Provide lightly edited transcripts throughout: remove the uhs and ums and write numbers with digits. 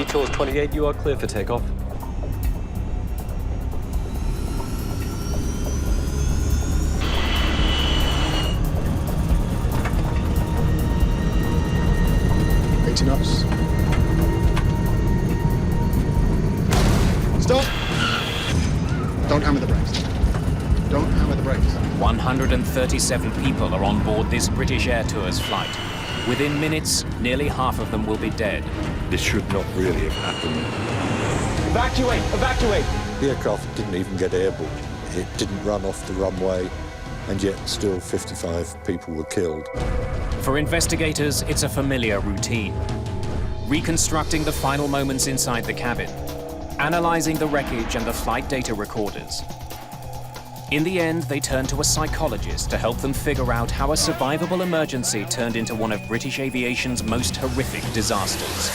Tours 28, you are clear for takeoff. Knots. Stop! Don't hammer the brakes. Don't hammer the brakes. 137 people are on board this British Air Tours flight. Within minutes, nearly half of them will be dead. This should not really have happened. Evacuate! Evacuate! The aircraft didn't even get airborne. It didn't run off the runway, and yet still 55 people were killed. For investigators, it's a familiar routine. Reconstructing the final moments inside the cabin, analyzing the wreckage and the flight data recorders. In the end, they turn to a psychologist to help them figure out how a survivable emergency turned into one of British aviation's most horrific disasters.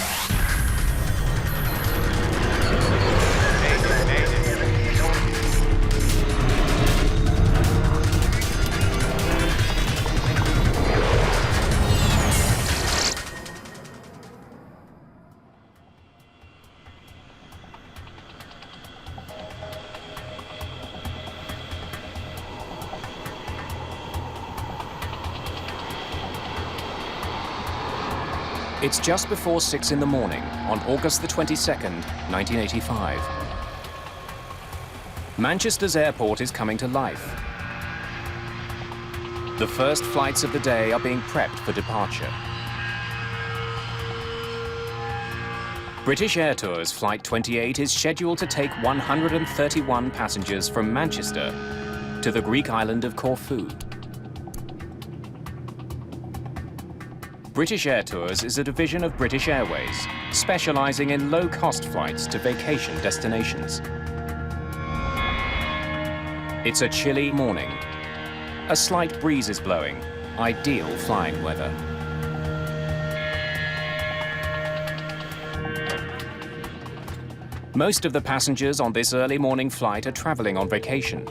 It's just before 6 in the morning on August the 22nd, 1985. Manchester's airport is coming to life. The first flights of the day are being prepped for departure. British Air Tours Flight 28 is scheduled to take 131 passengers from Manchester to the Greek island of Corfu. British Air Tours is a division of British Airways, specializing in low-cost flights to vacation destinations. It's a chilly morning. A slight breeze is blowing, ideal flying weather. Most of the passengers on this early morning flight are traveling on vacation.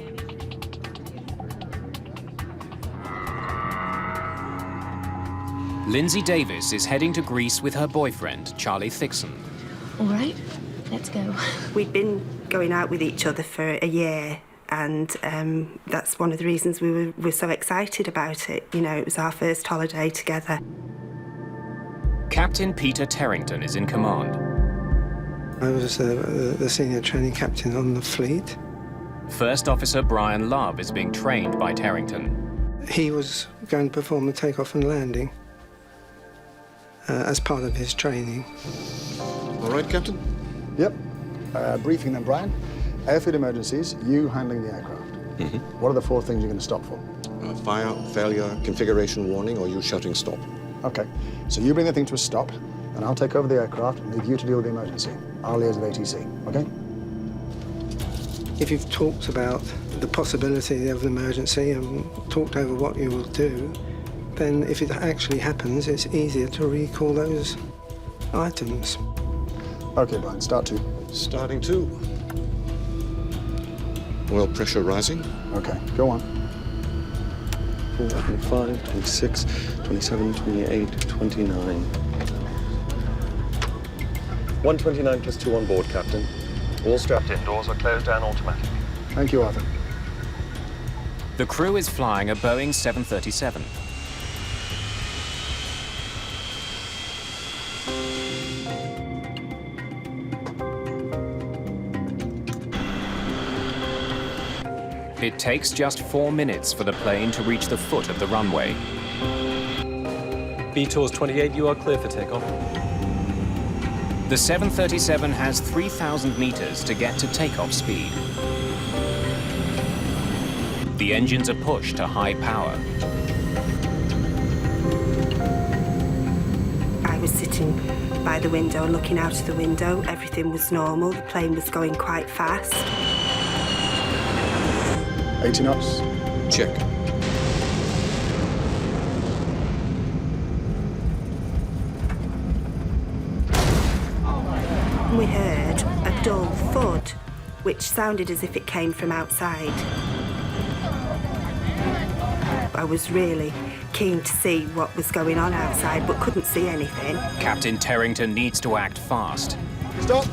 Lindsay Davis is heading to Greece with her boyfriend, Charlie Thixon. All right, let's go. We'd been going out with each other for a year, and that's one of the reasons we were so excited about it. You know, it was our first holiday together. Captain Peter Terrington is in command. I was the senior training captain on the fleet. First Officer Brian Love is being trained by Terrington. He was going to perform the takeoff and landing as part of his training. All right, Captain? Yep. Briefing then, Brian. Airfield emergencies, you handling the aircraft. What are the 4 things you're going to stop for? Fire, failure, configuration warning, or you shouting stop. Okay, so you bring the thing to a stop, and I'll take over the aircraft and leave you to deal with the emergency. I'll liaise with ATC, okay? If you've talked about the possibility of an emergency and talked over what you will do, then if it actually happens, it's easier to recall those items. Okay, Brian, start 2. Starting 2. Oil pressure rising. Okay, go on. 25, 26, 27, 28, 29. 129 plus 2 on board, Captain. All strapped in, doors are closed and automatic. Thank you, Arthur. The crew is flying a Boeing 737. It takes just 4 minutes for the plane to reach the foot of the runway. Tours 28, you are clear for takeoff. The 737 has 3,000 meters to get to takeoff speed. The engines are pushed to high power. I was sitting by the window, looking out of the window. Everything was normal. The plane was going quite fast. 80 knots. Check. We heard a dull thud, which sounded as if it came from outside. I was really keen to see what was going on outside, but couldn't see anything. Captain Terrington needs to act fast. Stop!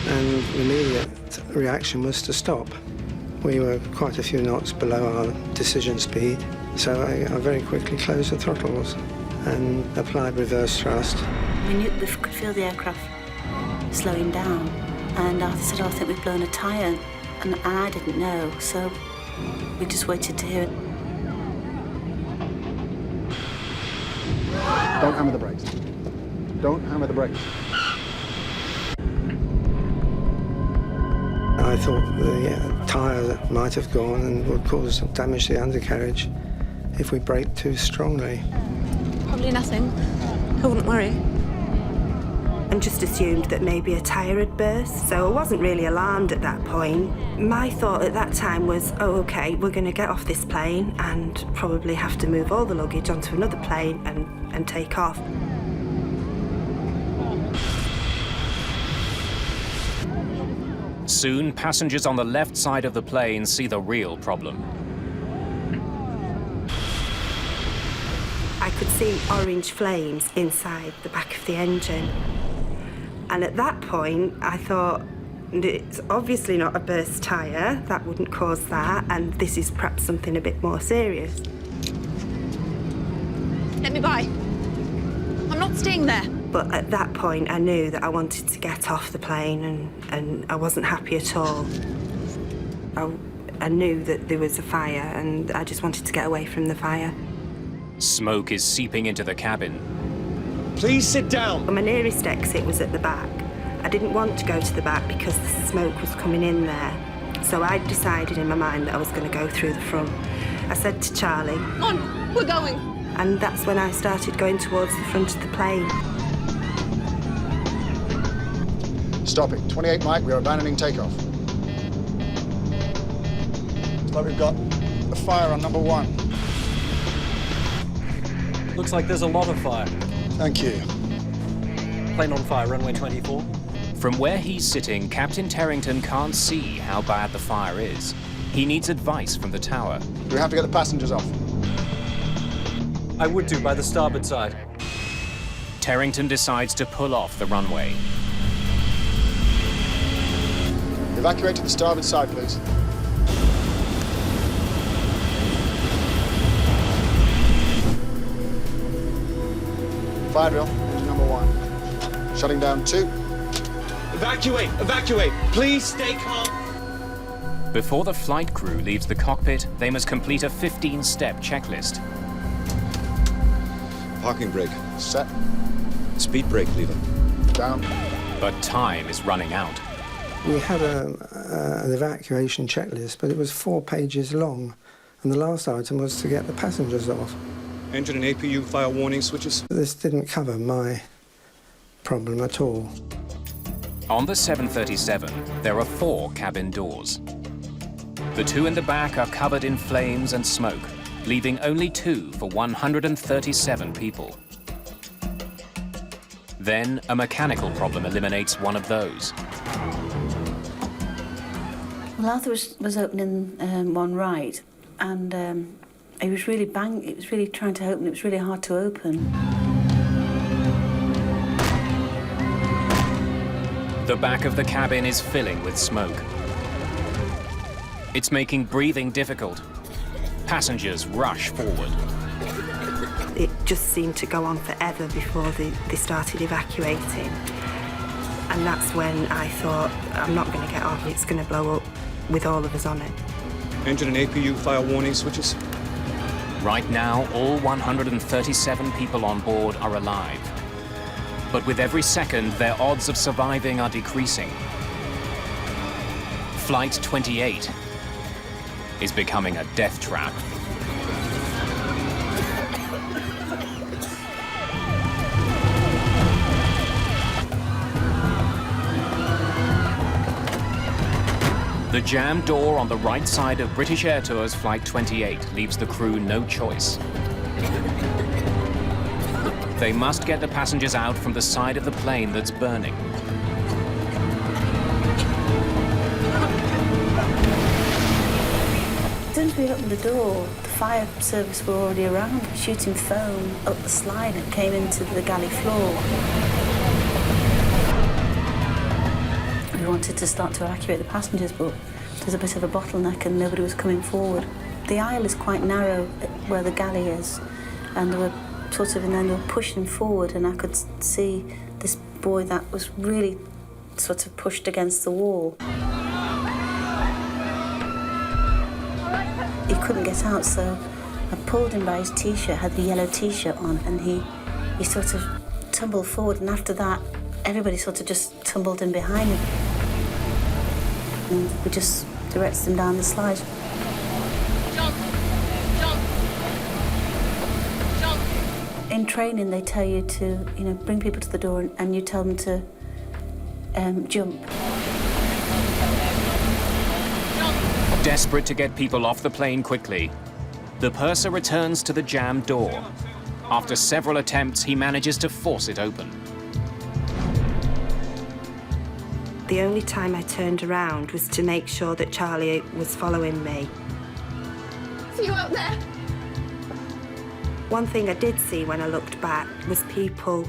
And the immediate reaction was to stop. We were quite a few knots below our decision speed, so I very quickly closed the throttles and applied reverse thrust. We could feel the aircraft slowing down, and Arthur said, "Oh, I think we've blown a tyre," and I didn't know, so we just waited to hear it. Don't hammer the brakes. Don't hammer the brakes. I thought the tyre might have gone and would cause damage to the undercarriage if we braked too strongly. Probably nothing. I wouldn't worry. And just assumed that maybe a tyre had burst, so I wasn't really alarmed at that point. My thought at that time was, oh, OK, we're going to get off this plane and probably have to move all the luggage onto another plane and take off. Soon, passengers on the left side of the plane see the real problem. I could see orange flames inside the back of the engine. And at that point, I thought, it's obviously not a burst tyre, that wouldn't cause that, and this is perhaps something a bit more serious. Let me by. I'm not staying there. But at that point, I knew that I wanted to get off the plane, and I wasn't happy at all. I knew that there was a fire, and I just wanted to get away from the fire. Smoke is seeping into the cabin. Please sit down. My nearest exit was at the back. I didn't want to go to the back because the smoke was coming in there. So I decided in my mind that I was going to go through the front. I said to Charlie, Come on, we're going. and that's when I started going towards the front of the plane. Stop it. 28 Mike, we are abandoning takeoff. Looks like we've got a fire on number 1. Looks like there's a lot of fire. Thank you. Plane on fire, runway 24. From where he's sitting, Captain Terrington can't see how bad the fire is. He needs advice from the tower. We have to get the passengers off. I would do by the starboard side. Terrington decides to pull off the runway. Evacuate to the starboard side, please. Fire drill, engine number 1. Shutting down 2. Evacuate! Evacuate! Please stay calm. Before the flight crew leaves the cockpit, they must complete a 15-step checklist. Parking brake. Set. Speed brake lever. Down. But time is running out. We had an evacuation checklist, but it was 4 pages long, and the last item was to get the passengers off. Engine and APU fire warning switches. This didn't cover my problem at all. On the 737, there are 4 cabin doors. The 2 in the back are covered in flames and smoke, leaving only 2 for 137 people. Then a mechanical problem eliminates one of those. Well, Arthur was opening one right, and it was really it was really trying to open. It was really hard to open. The back of the cabin is filling with smoke. It's making breathing difficult. Passengers rush forward. It just seemed to go on forever before they started evacuating. And that's when I thought, I'm not going to get off, it's going to blow up with all of us on it. Engine and APU fire warning switches. Right now, all 137 people on board are alive. But with every second, their odds of surviving are decreasing. Flight 28 is becoming a death trap. The jammed door on the right side of British Air Tours Flight 28 leaves the crew no choice. They must get the passengers out from the side of the plane that's burning. soon as we opened the door, the fire service were already around, shooting foam up the slide that came into the galley floor. We wanted to start to evacuate the passengers, but there's a bit of a bottleneck and nobody was coming forward. The aisle is quite narrow where the galley is, and they were and then they were pushing forward, and I could see this boy that was really sort of pushed against the wall. He couldn't get out, so I pulled him by his T-shirt, had the yellow T-shirt on, and he sort of tumbled forward, and after that, everybody sort of just tumbled in behind him. And we just directed him down the slide. Jump! Jump! Jump! In training, they tell you to, bring people to the door, and you tell them to jump. Desperate to get people off the plane quickly, the purser returns to the jammed door. After several attempts, he manages to force it open. The only time I turned around was to make sure that Charlie was following me. See you out there? One thing I did see when I looked back was people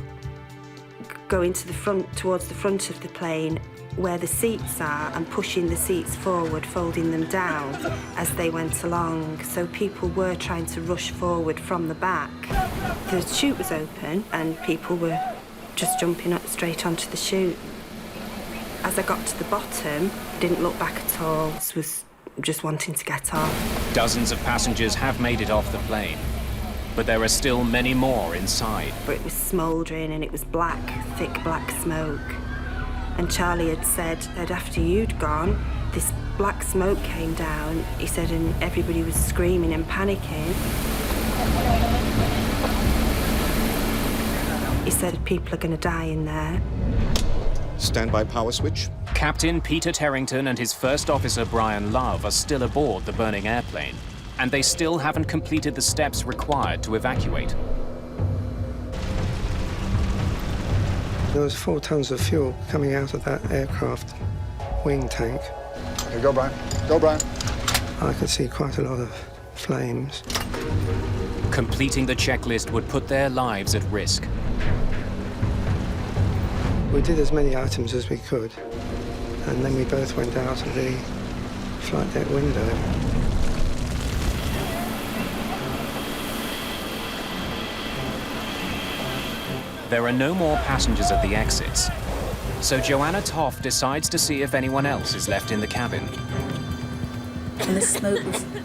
going to the front, towards the front of the plane where the seats are, and pushing the seats forward, folding them down as they went along. So people were trying to rush forward from the back. The chute was open and people were just jumping up straight onto the chute. As I got to the bottom, I didn't look back at all. I was just wanting to get off. Dozens of passengers have made it off the plane, but there are still many more inside. But it was smouldering and it was black, thick black smoke. And Charlie had said that after you'd gone, this black smoke came down, he said, and everybody was screaming and panicking. He said people are going to die in there. Standby power switch. Captain Peter Terrington and his first officer Brian Love are still aboard the burning airplane, and they still haven't completed the steps required to evacuate. There was 4 tons of fuel coming out of that aircraft wing tank. Okay, go, Brian. Go, Brian. I could see quite a lot of flames. Completing the checklist would put their lives at risk. We did as many items as we could, and then we both went out of the flight deck window. There are no more passengers at the exits, so Joanna Toff decides to see if anyone else is left in the cabin. And the smoke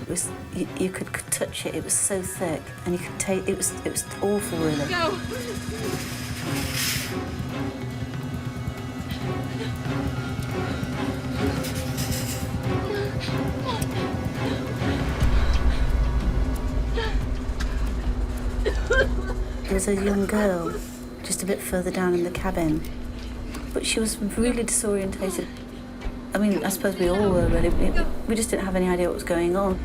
was you could touch it. It was so thick, and you could take it was awful, really. Go! There was a young girl just a bit further down in the cabin, but she was really disorientated. I mean, I suppose we all were, really. We just didn't have any idea what was going on.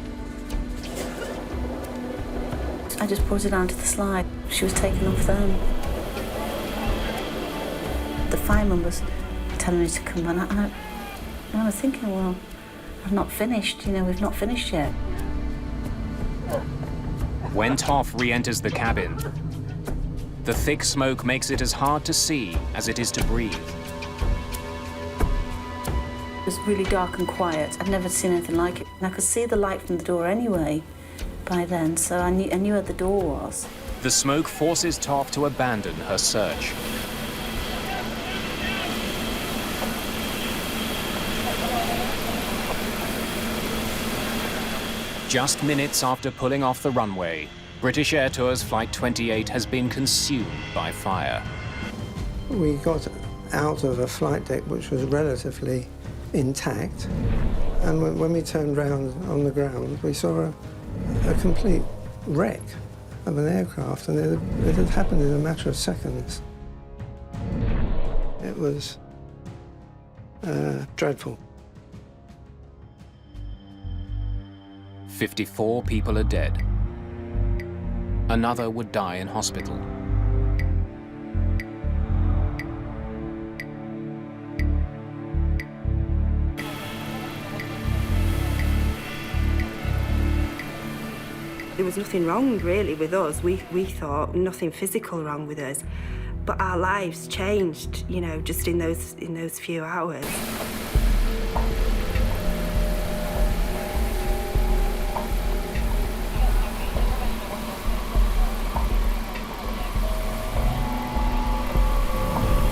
I just brought her down to the slide. She was taken off then. The fireman was telling me to come on, and I was thinking, well, I've not finished, we've not finished yet. When Toff re-enters the cabin, the thick smoke makes it as hard to see as it is to breathe. It was really dark and quiet. I'd never seen anything like it. And I could see the light from the door anyway by then, so I knew where the door was. The smoke forces Toff to abandon her search. Just minutes after pulling off the runway, British Air Tours Flight 28 has been consumed by fire. We got out of a flight deck which was relatively intact, and when we turned round on the ground, we saw a complete wreck of an aircraft, and it had happened in a matter of seconds. It was dreadful. 54 people are dead. Another would die in hospital. There was nothing wrong, really, with us. We thought nothing physical wrong with us. But our lives changed, you know, just in those few hours.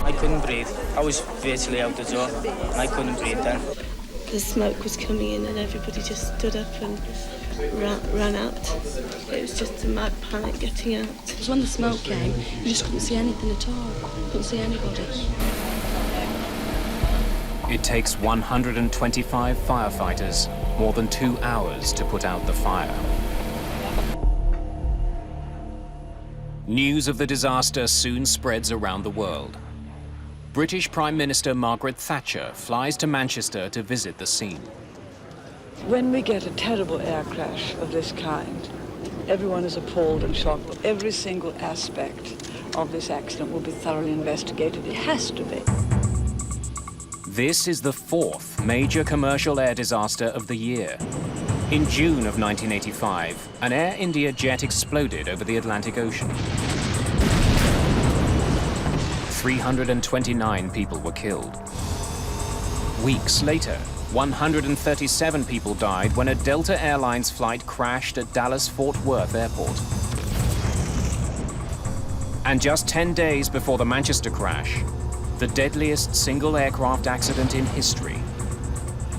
I couldn't breathe. I was virtually out the door. I couldn't breathe then. The smoke was coming in and everybody just stood up and ran out. It was just a mad panic getting out. Because when the smoke came, you just couldn't see anything at all. Couldn't see anybody. It takes 125 firefighters more than 2 hours to put out the fire. News of the disaster soon spreads around the world. British Prime Minister Margaret Thatcher flies to Manchester to visit the scene. When we get a terrible air crash of this kind, everyone is appalled and shocked. Every single aspect of this accident will be thoroughly investigated. It has to be. This is the 4th major commercial air disaster of the year. In June of 1985, an Air India jet exploded over the Atlantic Ocean. 329 people were killed. Weeks later, 137 people died when a Delta Airlines flight crashed at Dallas-Fort Worth Airport. And just 10 days before the Manchester crash, the deadliest single aircraft accident in history.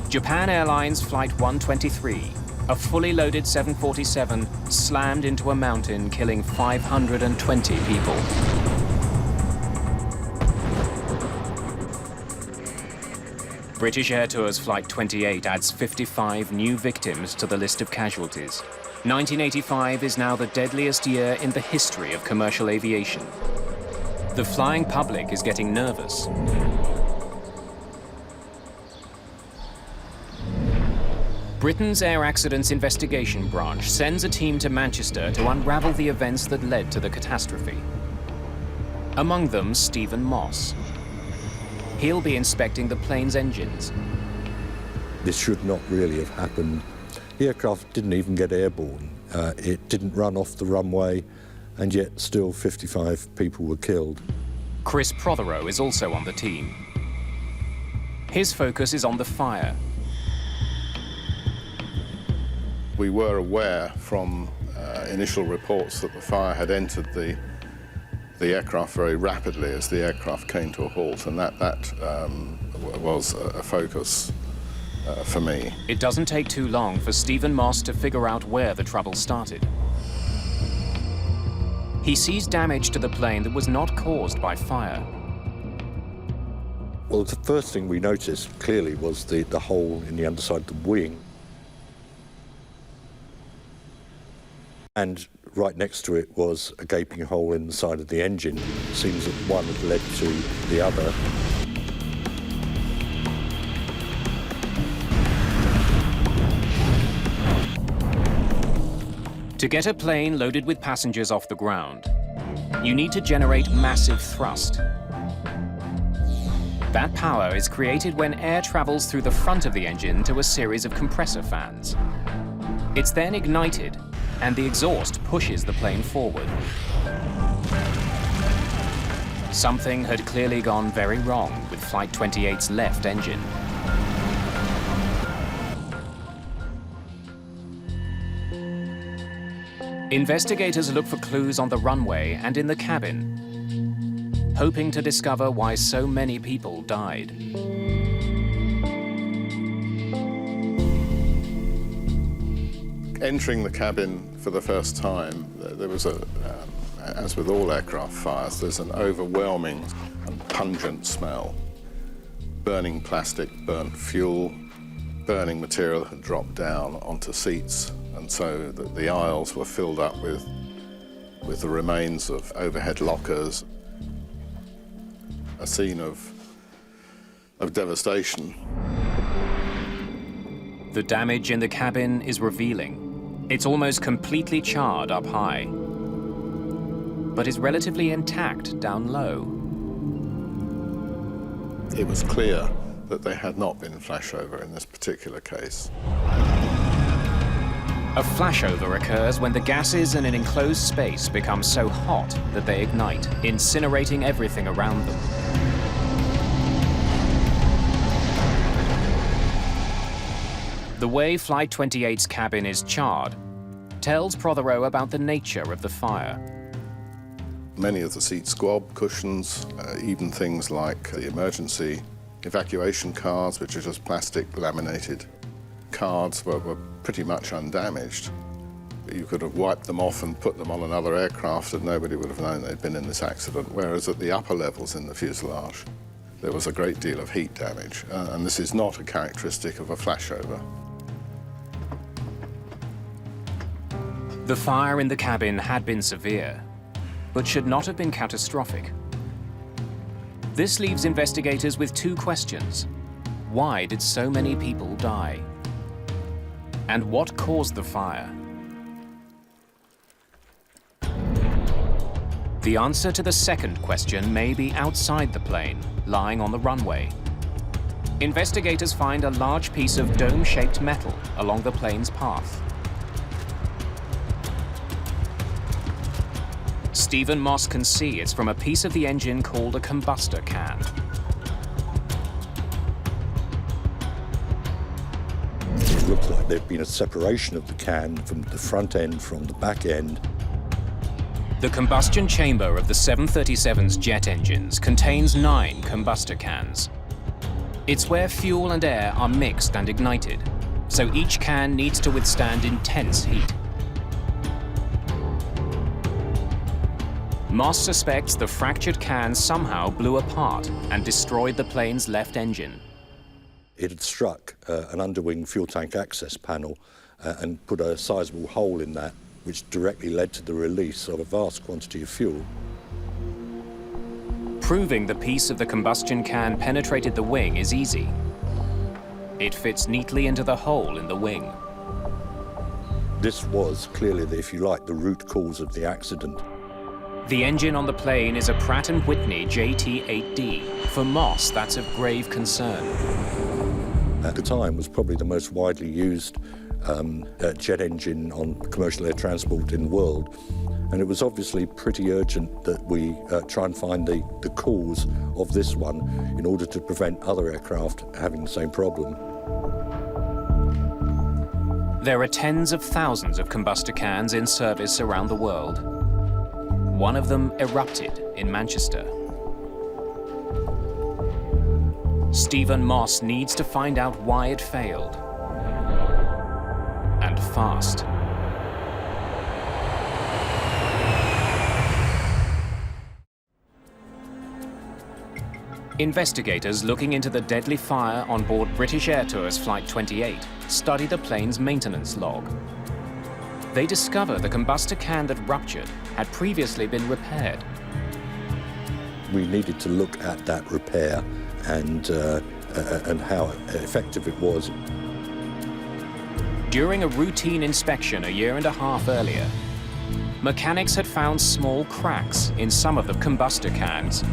Japan Airlines Flight 123, a fully loaded 747, slammed into a mountain, killing 520 people. British Air Tours Flight 28 adds 55 new victims to the list of casualties. 1985 is now the deadliest year in the history of commercial aviation. The flying public is getting nervous. Britain's Air Accidents Investigation Branch sends a team to Manchester to unravel the events that led to the catastrophe. Among them, Stephen Moss. He'll be inspecting the plane's engines. This should not really have happened. The aircraft didn't even get airborne. It didn't run off the runway, and yet still 55 people were killed. Chris Prothero is also on the team. His focus is on the fire. We were aware from initial reports that the fire had entered the aircraft very rapidly as the aircraft came to a halt, and that was a focus for me. It doesn't take too long for Stephen Moss to figure out where the trouble started. He sees damage to the plane that was not caused by fire. Well, the first thing we noticed clearly was the hole in the underside of the wing. And right next to it was a gaping hole in the side of the engine. It seems that one had led to the other. To get a plane loaded with passengers off the ground, you need to generate massive thrust. That power is created when air travels through the front of the engine to a series of compressor fans. It's then ignited, and the exhaust pushes the plane forward. Something had clearly gone very wrong with Flight 28's left engine. Investigators look for clues on the runway and in the cabin, hoping to discover why so many people died. Entering the cabin for the first time, there was as with all aircraft fires, there's an overwhelming and pungent smell. Burning plastic, burnt fuel, burning material had dropped down onto seats, and so the aisles were filled up with the remains of overhead lockers. A scene of devastation. The damage in the cabin is revealing. It's almost completely charred up high, but is relatively intact down low. It was clear that there had not been flashover in this particular case. A flashover occurs when the gases in an enclosed space become so hot that they ignite, incinerating everything around them. The way Flight 28's cabin is charred tells Prothero about the nature of the fire. Many of the seats squab, cushions, even things like the emergency evacuation cards, which are just plastic laminated cards, were pretty much undamaged. You could have wiped them off and put them on another aircraft and nobody would have known they'd been in this accident, whereas at the upper levels in the fuselage, there was a great deal of heat damage, and this is not a characteristic of a flashover. The fire in the cabin had been severe, but should not have been catastrophic. This leaves investigators with two questions. Why did so many people die? And what caused the fire? The answer to the second question may be outside the plane, lying on the runway. Investigators find a large piece of dome-shaped metal along the plane's path. Stephen Moss can see it's from a piece of the engine called a combustor can. It looks like there'd been a separation of the can from the front end from the back end. The combustion chamber of the 737's jet engines contains 9 combustor cans. It's where fuel and air are mixed and ignited, so each can needs to withstand intense heat. Moss suspects the fractured can somehow blew apart and destroyed the plane's left engine. It had struck an underwing fuel tank access panel and put a sizable hole in that, which directly led to the release of a vast quantity of fuel. Proving the piece of the combustion can penetrated the wing is easy. It fits neatly into the hole in the wing. This was clearly, if you like, the root cause of the accident. The engine on the plane is a Pratt & Whitney JT-8D. For Moss, that's of grave concern. At the time, was probably the most widely used jet engine on commercial air transport in the world. And it was obviously pretty urgent that we try and find the cause of this one in order to prevent other aircraft having the same problem. There are tens of thousands of combustor cans in service around the world. One of them erupted in Manchester. Stephen Moss needs to find out why it failed. And fast. Investigators looking into the deadly fire on board British Air Tours Flight 28 study the plane's maintenance log. They discover the combustor can that ruptured had previously been repaired. We needed to look at that repair and how effective it was. During a routine inspection a year and a half earlier, mechanics had found small cracks in some of the combustor cans.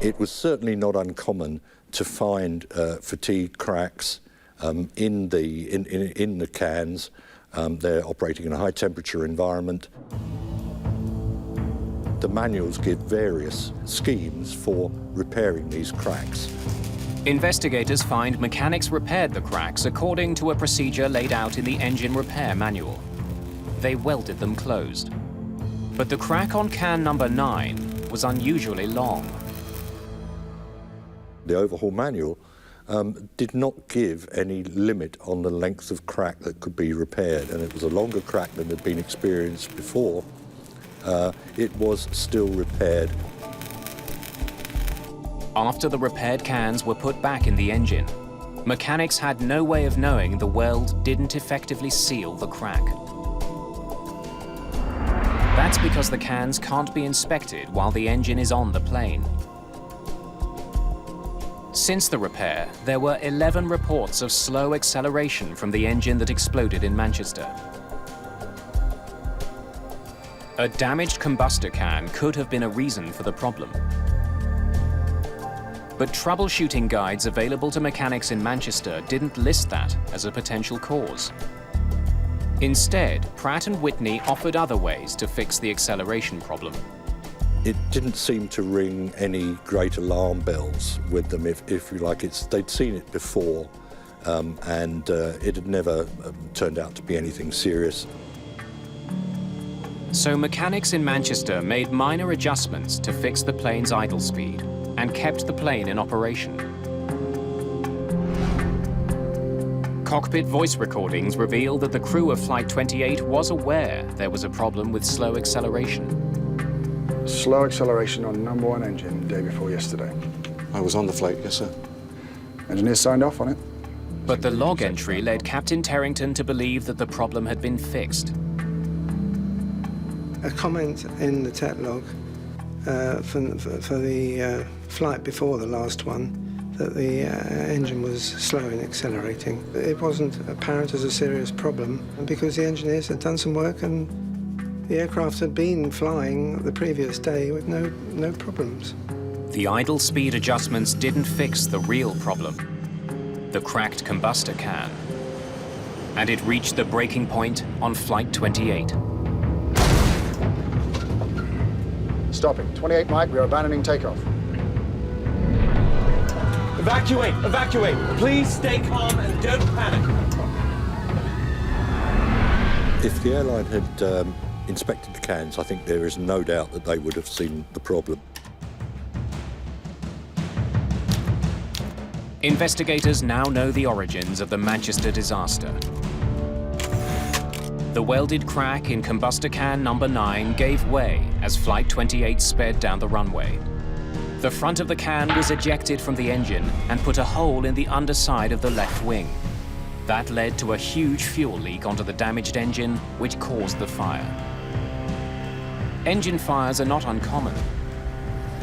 It was certainly not uncommon to find fatigue cracks in the cans. They're operating in a high temperature environment. The manuals give various schemes for repairing these cracks. Investigators find mechanics repaired the cracks according to a procedure laid out in the engine repair manual. They welded them closed. But the crack on can number 9 was unusually long. The overhaul manual did not give any limit on the length of crack that could be repaired, and it was a longer crack than had been experienced before. It was still repaired. After the repaired cans were put back in the engine, mechanics had no way of knowing the weld didn't effectively seal the crack. That's because the cans can't be inspected while the engine is on the plane. Since the repair, there were 11 reports of slow acceleration from the engine that exploded in Manchester. A damaged combustor can could have been a reason for the problem. But troubleshooting guides available to mechanics in Manchester didn't list that as a potential cause. Instead, Pratt & Whitney offered other ways to fix the acceleration problem. It didn't seem to ring any great alarm bells with them, if you like. They'd seen it before, and it had never turned out to be anything serious. So mechanics in Manchester made minor adjustments to fix the plane's idle speed and kept the plane in operation. Cockpit voice recordings reveal that the crew of Flight 28 was aware there was a problem with slow acceleration. Slow acceleration on number 1 engine day before yesterday. I was on the flight, yes, sir. Engineers signed off on it. But the log entry led Captain Terrington to believe that the problem had been fixed. A comment in the TET log for the flight before the last one, that the engine was slow in accelerating. It wasn't apparent as a serious problem because the engineers had done some work and the aircraft had been flying the previous day with no problems. The idle speed adjustments didn't fix the real problem, the cracked combustor can. And it reached the breaking point on Flight 28. Stopping. 28 Mike, we are abandoning takeoff. Evacuate! Evacuate! Please stay calm and don't panic. If the airline had inspected the cans, I think there is no doubt that they would have seen the problem. Investigators now know the origins of the Manchester disaster. The welded crack in combustor can number 9 gave way as Flight 28 sped down the runway. The front of the can was ejected from the engine and put a hole in the underside of the left wing. That led to a huge fuel leak onto the damaged engine, which caused the fire. Engine fires are not uncommon.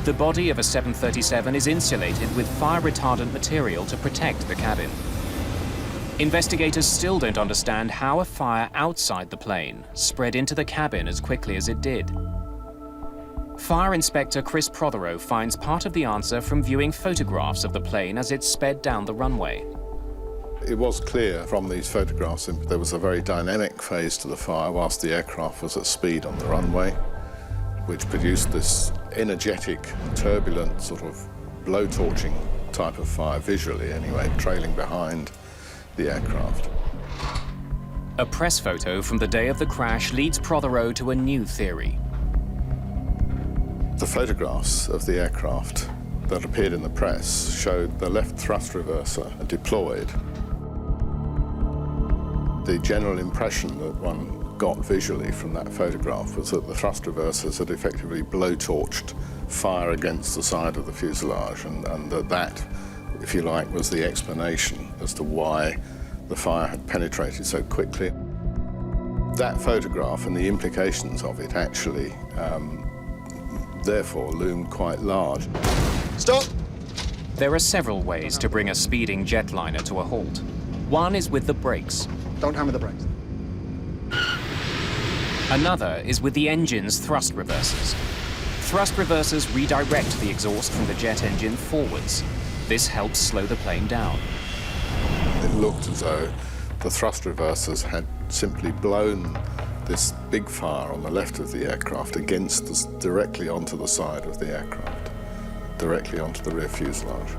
The body of a 737 is insulated with fire-retardant material to protect the cabin. Investigators still don't understand how a fire outside the plane spread into the cabin as quickly as it did. Fire Inspector Chris Prothero finds part of the answer from viewing photographs of the plane as it sped down the runway. It was clear from these photographs that there was a very dynamic phase to the fire whilst the aircraft was at speed on the runway, which produced this energetic, turbulent, sort of blowtorching type of fire, visually anyway, trailing behind the aircraft. A press photo from the day of the crash leads Prothero to a new theory. The photographs of the aircraft that appeared in the press showed the left thrust reverser deployed. The general impression that one got visually from that photograph was that the thrust reversers had effectively blowtorched fire against the side of the fuselage, and that, if you like, was the explanation as to why the fire had penetrated so quickly. That photograph and the implications of it actually therefore loomed quite large. Stop! There are several ways to bring a speeding jetliner to a halt. One is with the brakes. Don't hammer the brakes. Another is with the engine's thrust reversers. Thrust reversers redirect the exhaust from the jet engine forwards. This helps slow the plane down. It looked as though the thrust reversers had simply blown this big fire on the left of the aircraft directly onto the side of the aircraft, directly onto the rear fuselage.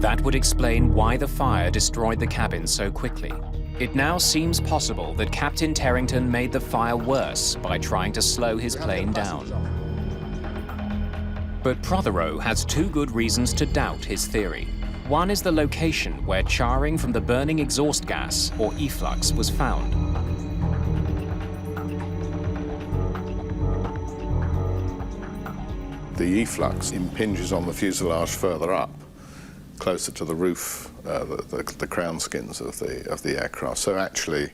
That would explain why the fire destroyed the cabin so quickly. It now seems possible that Captain Terrington made the fire worse by trying to slow his plane down. But Prothero has two good reasons to doubt his theory. One is the location where charring from the burning exhaust gas, or efflux, was found. The efflux impinges on the fuselage further up, closer to the roof, the crown skins of the aircraft. So actually,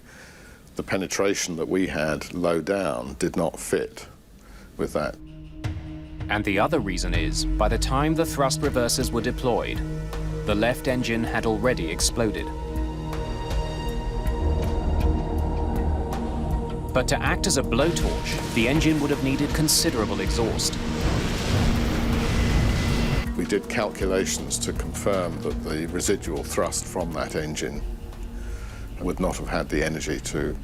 the penetration that we had low down did not fit with that. And the other reason is, by the time the thrust reversers were deployed, the left engine had already exploded. But to act as a blowtorch, the engine would have needed considerable exhaust. We did calculations to confirm that the residual thrust from that engine would not have had the energy to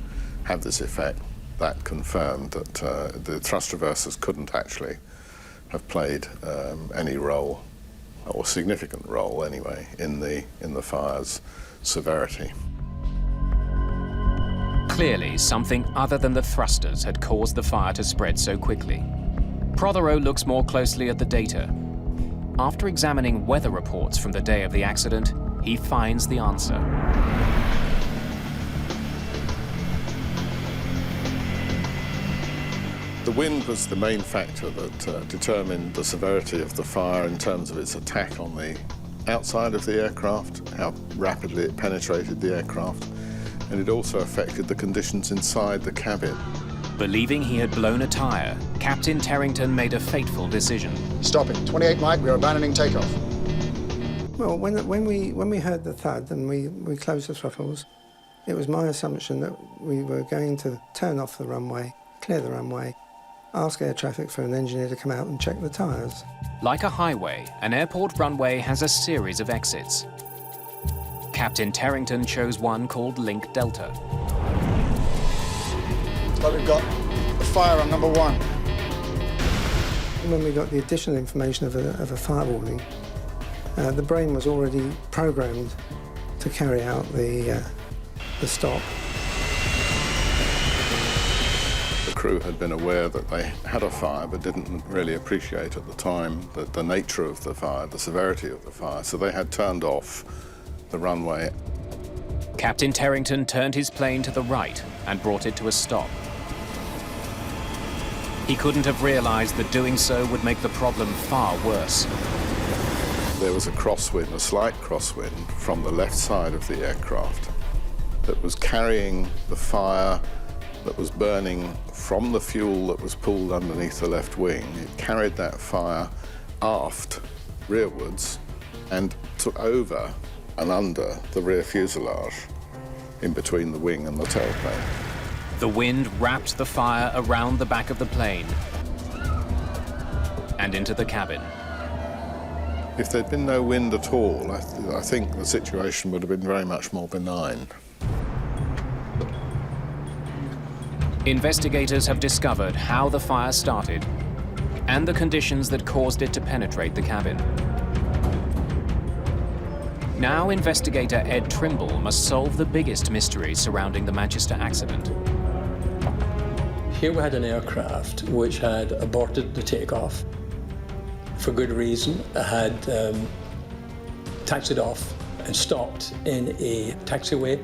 have this effect. That confirmed that the thrust reversers couldn't actually have played any role, or significant role anyway, in the fire's severity. Clearly, something other than the thrusters had caused the fire to spread so quickly. Prothero looks more closely at the data. After examining weather reports from the day of the accident, he finds the answer. The wind was the main factor that determined the severity of the fire in terms of its attack on the outside of the aircraft, how rapidly it penetrated the aircraft, and it also affected the conditions inside the cabin. Believing he had blown a tire, Captain Terrington made a fateful decision. Stop it. 28 Mike, we are abandoning takeoff. Well, when we heard the thud and we closed the throttles, it was my assumption that we were going to turn off the runway, clear the runway, ask air traffic for an engineer to come out and check the tyres. Like a highway, an airport runway has a series of exits. Captain Terrington chose one called Link Delta. So we've got a fire on number 1. When we got the additional information of a fire warning, the brain was already programmed to carry out the stop. The crew had been aware that they had a fire, but didn't really appreciate at the time the nature of the fire, the severity of the fire, so they had turned off the runway. Captain Terrington turned his plane to the right and brought it to a stop. He couldn't have realized that doing so would make the problem far worse. There was a crosswind, a slight crosswind, from the left side of the aircraft that was carrying the fire that was burning from the fuel that was pulled underneath the left wing. It carried that fire aft, rearwards, and took over and under the rear fuselage, in between the wing and the tailplane. The wind wrapped the fire around the back of the plane and into the cabin. If there'd been no wind at all, I think the situation would have been very much more benign. Investigators have discovered how the fire started and the conditions that caused it to penetrate the cabin. Now, investigator Ed Trimble must solve the biggest mystery surrounding the Manchester accident. Here we had an aircraft which had aborted the takeoff for good reason. It had taxied off and stopped in a taxiway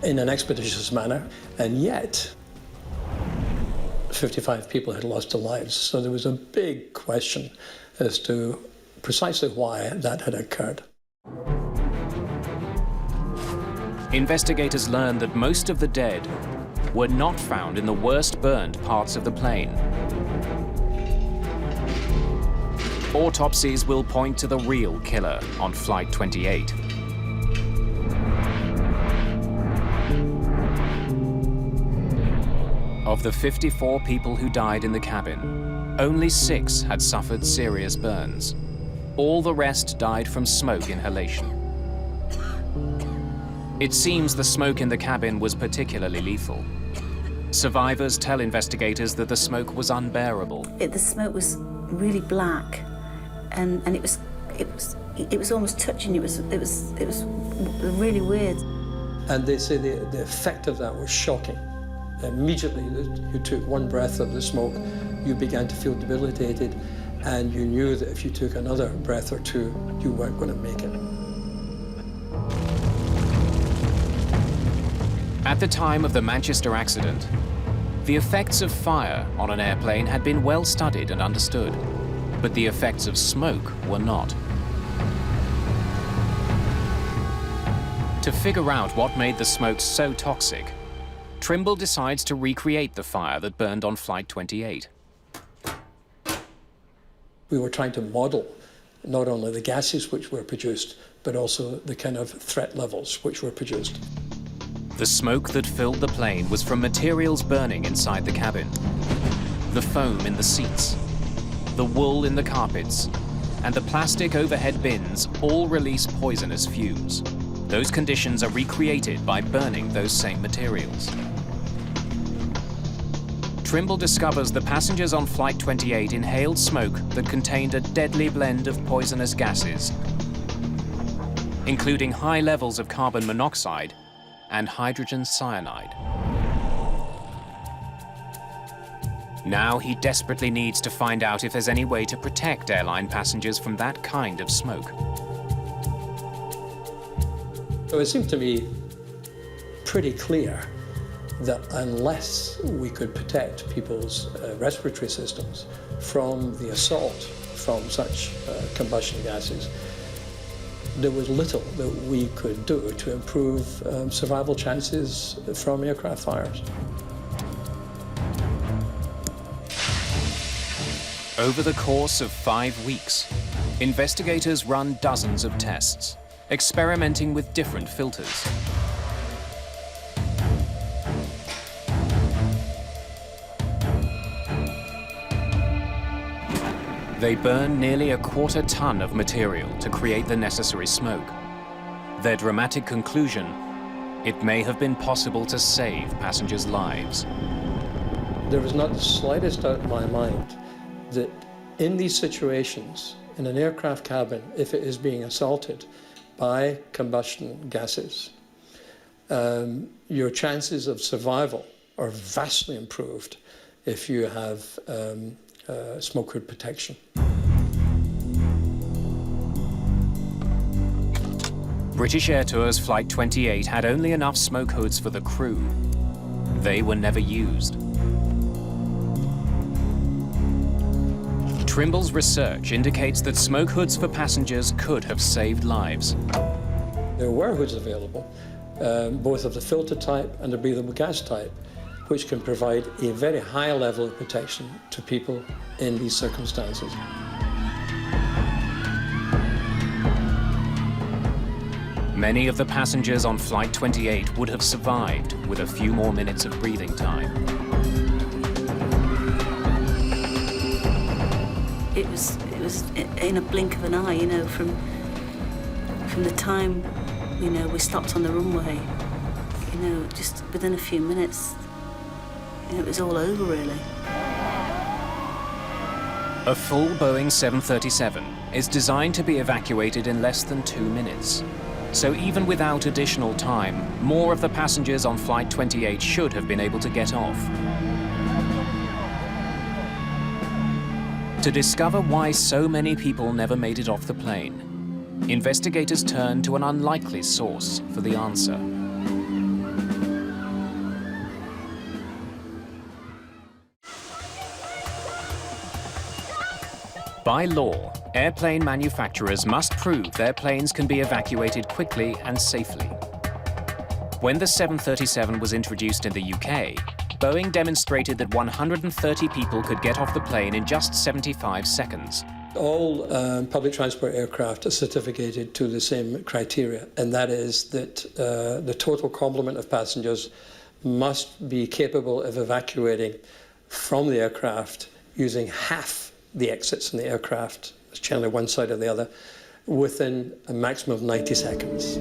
in an expeditious manner, and yet 55 people had lost their lives. So there was a big question as to precisely why that had occurred. Investigators learned that most of the dead were not found in the worst burned parts of the plane. Autopsies will point to the real killer on Flight 28. Of the 54 people who died in the cabin, only 6 had suffered serious burns. All the rest died from smoke inhalation. It seems the smoke in the cabin was particularly lethal. Survivors tell investigators that the smoke was unbearable. The smoke was really black, and it was almost touching. It was really weird. And they say the effect of that was shocking. Immediately you took one breath of the smoke, you began to feel debilitated, and you knew that if you took another breath or two, you weren't going to make it. At the time of the Manchester accident, the effects of fire on an airplane had been well studied and understood, but the effects of smoke were not. To figure out what made the smoke so toxic, Trimble decides to recreate the fire that burned on Flight 28. We were trying to model not only the gases which were produced, but also the kind of threat levels which were produced. The smoke that filled the plane was from materials burning inside the cabin. The foam in the seats, the wool in the carpets, and the plastic overhead bins all release poisonous fumes. Those conditions are recreated by burning those same materials. Trimble discovers the passengers on Flight 28 inhaled smoke that contained a deadly blend of poisonous gases, including high levels of carbon monoxide and hydrogen cyanide. Now he desperately needs to find out if there's any way to protect airline passengers from that kind of smoke. So it seemed to me pretty clear that unless we could protect people's respiratory systems from the assault from such combustion gases, there was little that we could do to improve survival chances from aircraft fires. Over the course of 5 weeks, investigators run dozens of tests, experimenting with different filters. They burn nearly a quarter ton of material to create the necessary smoke. Their dramatic conclusion: it may have been possible to save passengers' lives. There was not the slightest doubt in my mind that in these situations, in an aircraft cabin, if it is being assaulted by combustion gases, your chances of survival are vastly improved if you have smoke hood protection. British Air Tours Flight 28 had only enough smoke hoods for the crew. They were never used. Trimble's research indicates that smoke hoods for passengers could have saved lives. There were hoods available, both of the filter type and the breathable gas type, which can provide a very high level of protection to people in these circumstances. Many of the passengers on Flight 28 would have survived with a few more minutes of breathing time. It was in a blink of an eye, you know, from the time, you know, we stopped on the runway, you know, just within a few minutes, you know, it was all over, really. A full Boeing 737 is designed to be evacuated in less than 2 minutes. So even without additional time, more of the passengers on Flight 28 should have been able to get off. To discover why so many people never made it off the plane, investigators turned to an unlikely source for the answer. By law, airplane manufacturers must prove their planes can be evacuated quickly and safely. When the 737 was introduced in the UK, Boeing demonstrated that 130 people could get off the plane in just 75 seconds. All public transport aircraft are certificated to the same criteria, and that is that the total complement of passengers must be capable of evacuating from the aircraft using half the exits in the aircraft, it's generally one side or the other, within a maximum of 90 seconds.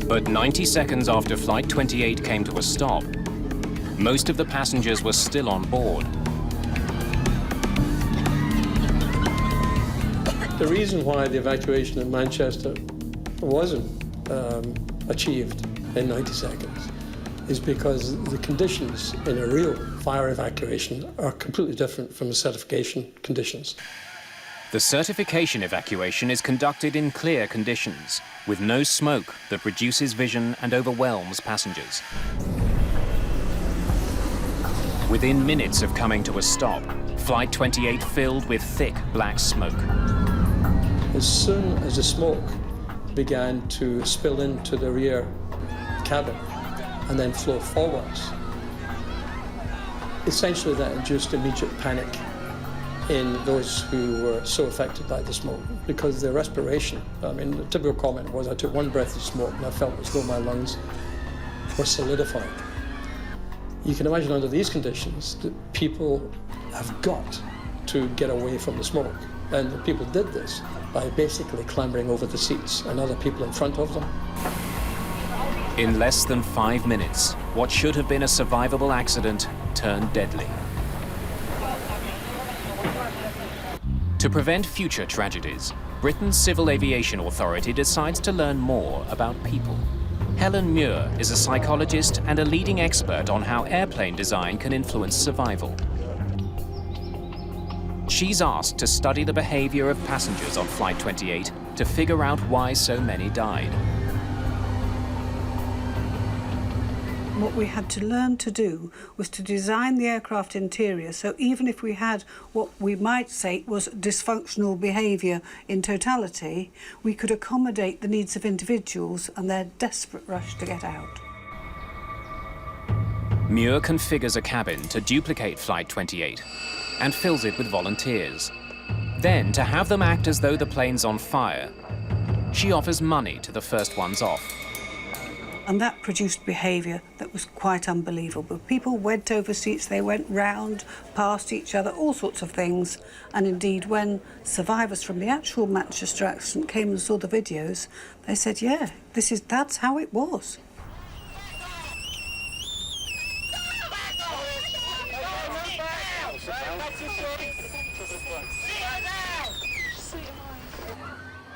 But 90 seconds after Flight 28 came to a stop, most of the passengers were still on board. The reason why the evacuation in Manchester wasn't achieved in 90 seconds is because the conditions in a real fire evacuation are completely different from the certification conditions. The certification evacuation is conducted in clear conditions, with no smoke that reduces vision and overwhelms passengers. Within minutes of coming to a stop, Flight 28 filled with thick black smoke. As soon as the smoke began to spill into the rear cabin and then flow forwards, essentially that induced immediate panic in those who were so affected by the smoke, because their respiration, I mean, the typical comment was, I took one breath of smoke and I felt as though my lungs were solidifying. You can imagine under these conditions that people have got to get away from the smoke. And people did this by basically clambering over the seats and other people in front of them. In less than 5 minutes, what should have been a survivable accident turned deadly. To prevent future tragedies, Britain's Civil Aviation Authority decides to learn more about people. Helen Muir is a psychologist and a leading expert on how airplane design can influence survival. She's asked to study the behavior of passengers on Flight 28 to figure out why so many died. What we had to learn to do was to design the aircraft interior so even if we had what we might say was dysfunctional behaviour in totality, we could accommodate the needs of individuals and their desperate rush to get out. Muir configures a cabin to duplicate Flight 28 and fills it with volunteers. Then, to have them act as though the plane's on fire, she offers money to the first ones off. And that produced behaviour that was quite unbelievable. People went over seats, they went round, past each other, all sorts of things. And indeed, when survivors from the actual Manchester accident came and saw the videos, they said, yeah, that's how it was.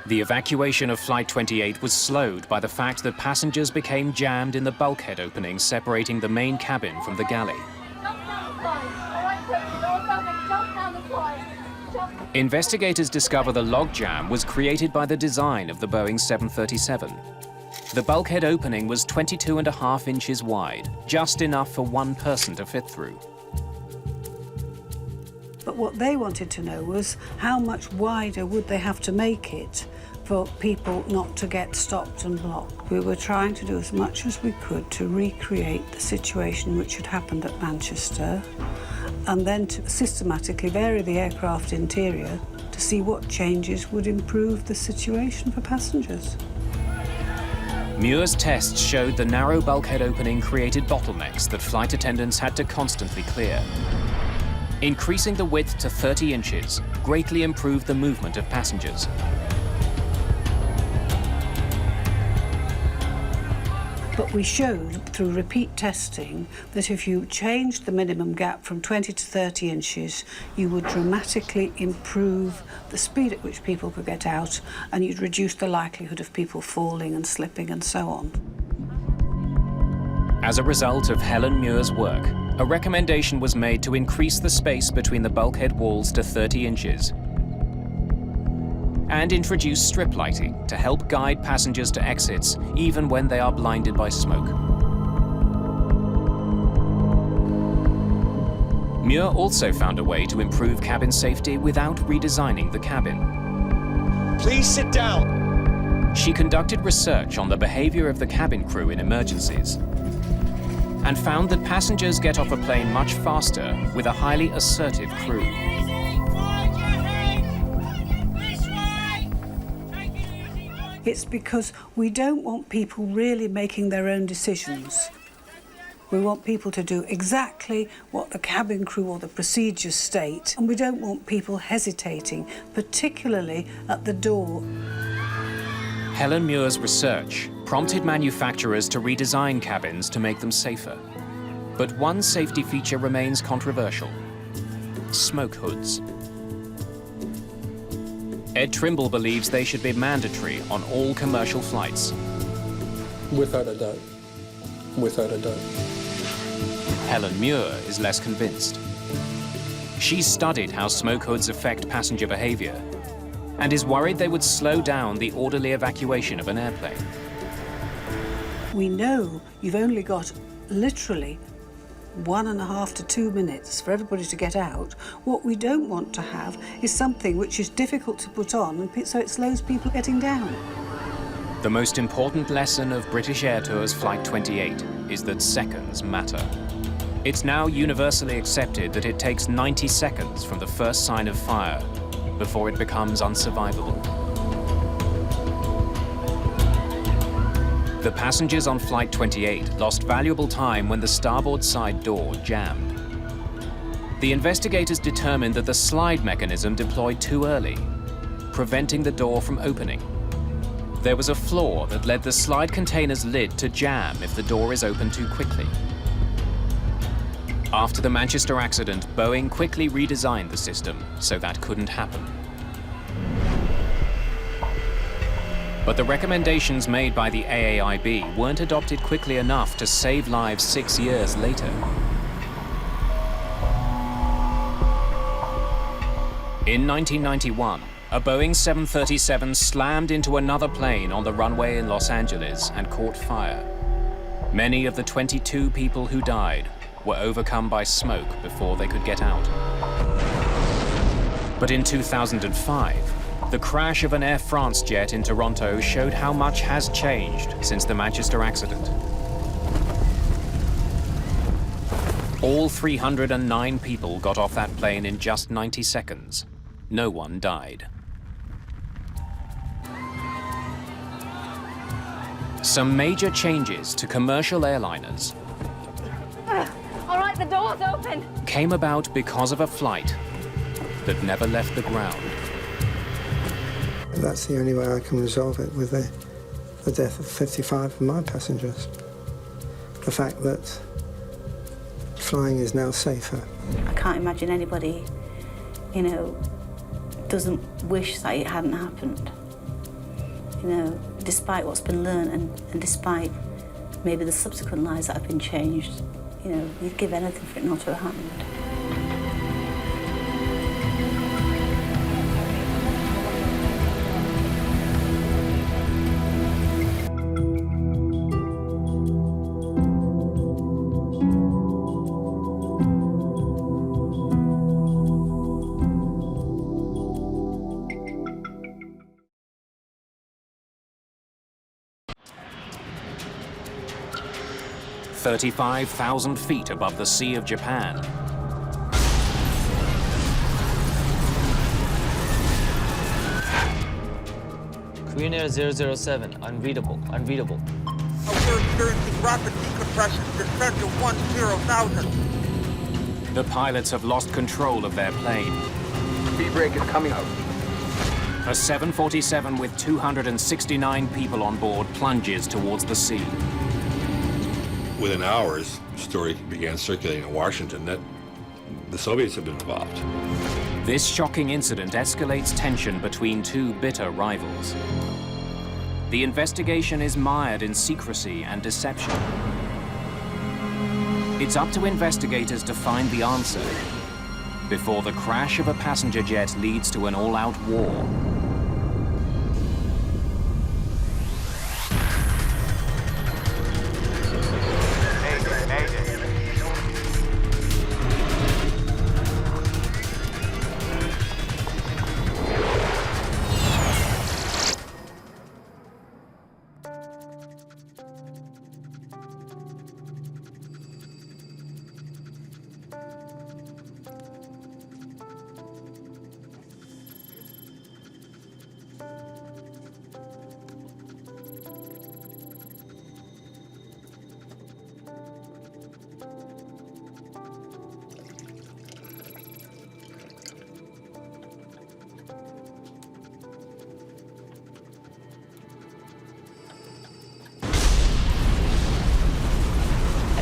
The evacuation of Flight 28 was slowed by the fact that passengers became jammed in the bulkhead opening separating the main cabin from the galley. Investigators discover the logjam was created by the design of the Boeing 737. The bulkhead opening was 22.5 inches wide, just enough for one person to fit through. But what they wanted to know was how much wider would they have to make it for people not to get stopped and blocked. We were trying to do as much as we could to recreate the situation which had happened at Manchester and then to systematically vary the aircraft interior to see what changes would improve the situation for passengers. Muir's tests showed the narrow bulkhead opening created bottlenecks that flight attendants had to constantly clear. Increasing the width to 30 inches greatly improved the movement of passengers. But we showed through repeat testing that if you changed the minimum gap from 20 to 30 inches, you would dramatically improve the speed at which people could get out and you'd reduce the likelihood of people falling and slipping and so on. As a result of Helen Muir's work, a recommendation was made to increase the space between the bulkhead walls to 30 inches and introduce strip lighting to help guide passengers to exits even when they are blinded by smoke. Muir also found a way to improve cabin safety without redesigning the cabin. Please sit down. She conducted research on the behavior of the cabin crew in emergencies and found that passengers get off a plane much faster with a highly assertive crew. It's because we don't want people really making their own decisions. We want people to do exactly what the cabin crew or the procedures state, and we don't want people hesitating, particularly at the door. Helen Muir's research prompted manufacturers to redesign cabins to make them safer. But one safety feature remains controversial: smoke hoods. Ed Trimble believes they should be mandatory on all commercial flights. Without a doubt. Without a doubt. Helen Muir is less convinced. She's studied how smoke hoods affect passenger behavior and is worried they would slow down the orderly evacuation of an airplane. We know you've only got literally 1.5 to 2 minutes for everybody to get out. What we don't want to have is something which is difficult to put on, and so it slows people getting down. The most important lesson of British Air Tours Flight 28 is that seconds matter. It's now universally accepted that it takes 90 seconds from the first sign of fire before it becomes unsurvivable. The passengers on Flight 28 lost valuable time when the starboard side door jammed. The investigators determined that the slide mechanism deployed too early, preventing the door from opening. There was a flaw that led the slide container's lid to jam if the door is opened too quickly. After the Manchester accident, Boeing quickly redesigned the system so that couldn't happen. But the recommendations made by the AAIB weren't adopted quickly enough to save lives 6 years later. In 1991, a Boeing 737 slammed into another plane on the runway in Los Angeles and caught fire. Many of the 22 people who died were overcome by smoke before they could get out. But in 2005, the crash of an Air France jet in Toronto showed how much has changed since the Manchester accident. All 309 people got off that plane in just 90 seconds. No one died. Some major changes to commercial airliners All right, the door's open. came about because of a flight that never left the ground. That's the only way I can resolve it, with the death of 55 of my passengers. The fact that flying is now safer. I can't imagine anybody, you know, doesn't wish that it hadn't happened. You know, despite what's been learned and despite maybe the subsequent lives that have been changed, you know, you'd give anything for it not to have happened. $35,000 feet above the Sea of Japan. Korean Air 007, unreadable. We're experiencing rapid decompression, descent to 10,000. The pilots have lost control of their plane. Speed brake is coming out. A 747 with 269 people on board plunges towards the sea. Within hours, the story began circulating in Washington that the Soviets had been involved. This shocking incident escalates tension between two bitter rivals. The investigation is mired in secrecy and deception. It's up to investigators to find the answer before the crash of a passenger jet leads to an all-out war.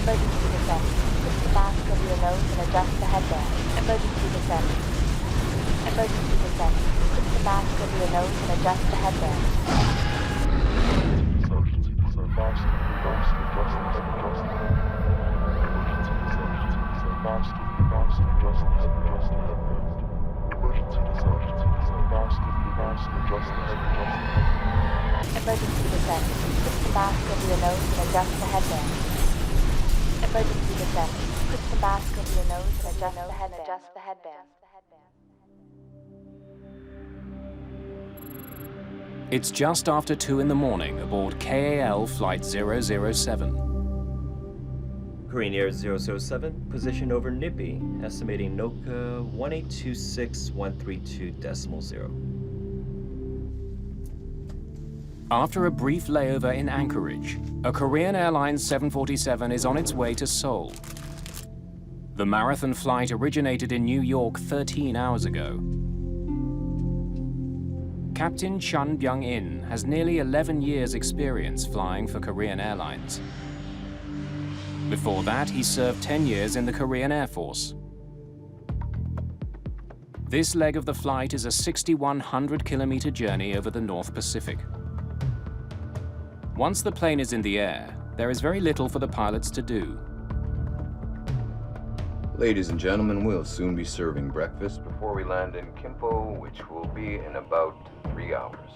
Emergency descent. Put the mask over your nose and adjust the headband. Emergency descent. Emergency descent. Put the mask over your nose and adjust the headband. Emergency descent. Put the mask over your nose and adjust the headband. Emergency descent. Put the mask over your nose and adjust the headband. It's just after 2 in the morning aboard KAL Flight 007. Korean Air 007, position over Nippy, estimating NOCA 1826132.0. After a brief layover in Anchorage, a Korean Airlines 747 is on its way to Seoul. The marathon flight originated in New York 13 hours ago. Captain Chun Byung-in has nearly 11 years' experience flying for Korean Airlines. Before that, he served 10 years in the Korean Air Force. This leg of the flight is a 6,100-kilometer journey over the North Pacific. Once the plane is in the air, there is very little for the pilots to do. Ladies and gentlemen, we'll soon be serving breakfast before we land in Kimpo, which will be in about 3 hours.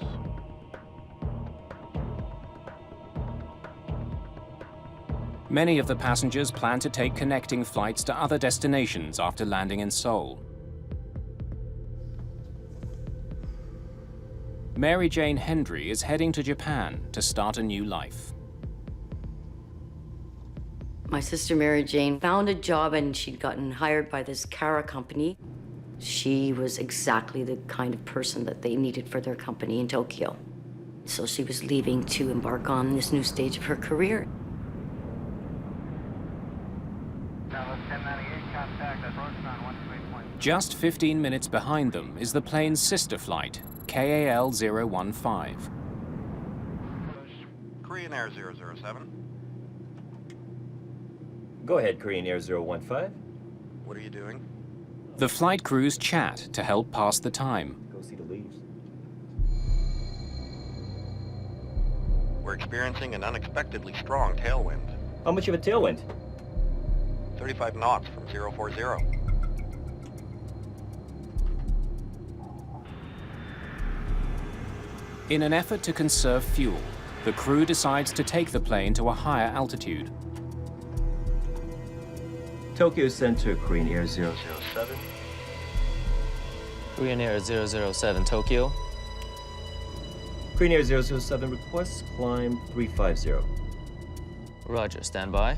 Many of the passengers plan to take connecting flights to other destinations after landing in Seoul. Mary Jane Hendry is heading to Japan to start a new life. My sister Mary Jane found a job and she'd gotten hired by this Cara company. She was exactly the kind of person that they needed for their company in Tokyo. So she was leaving to embark on this new stage of her career. Just 15 minutes behind them is the plane's sister flight, KAL 015. Korean Air 007. Go ahead, Korean Air 015. What are you doing? The flight crews chat to help pass the time. Go see the leaves. We're experiencing an unexpectedly strong tailwind. How much of a tailwind? 35 knots from 040. In an effort to conserve fuel, the crew decides to take the plane to a higher altitude. Tokyo Center, Korean Air 007. Korean Air 007, Tokyo. Korean Air 007 requests climb 350. Roger, standby.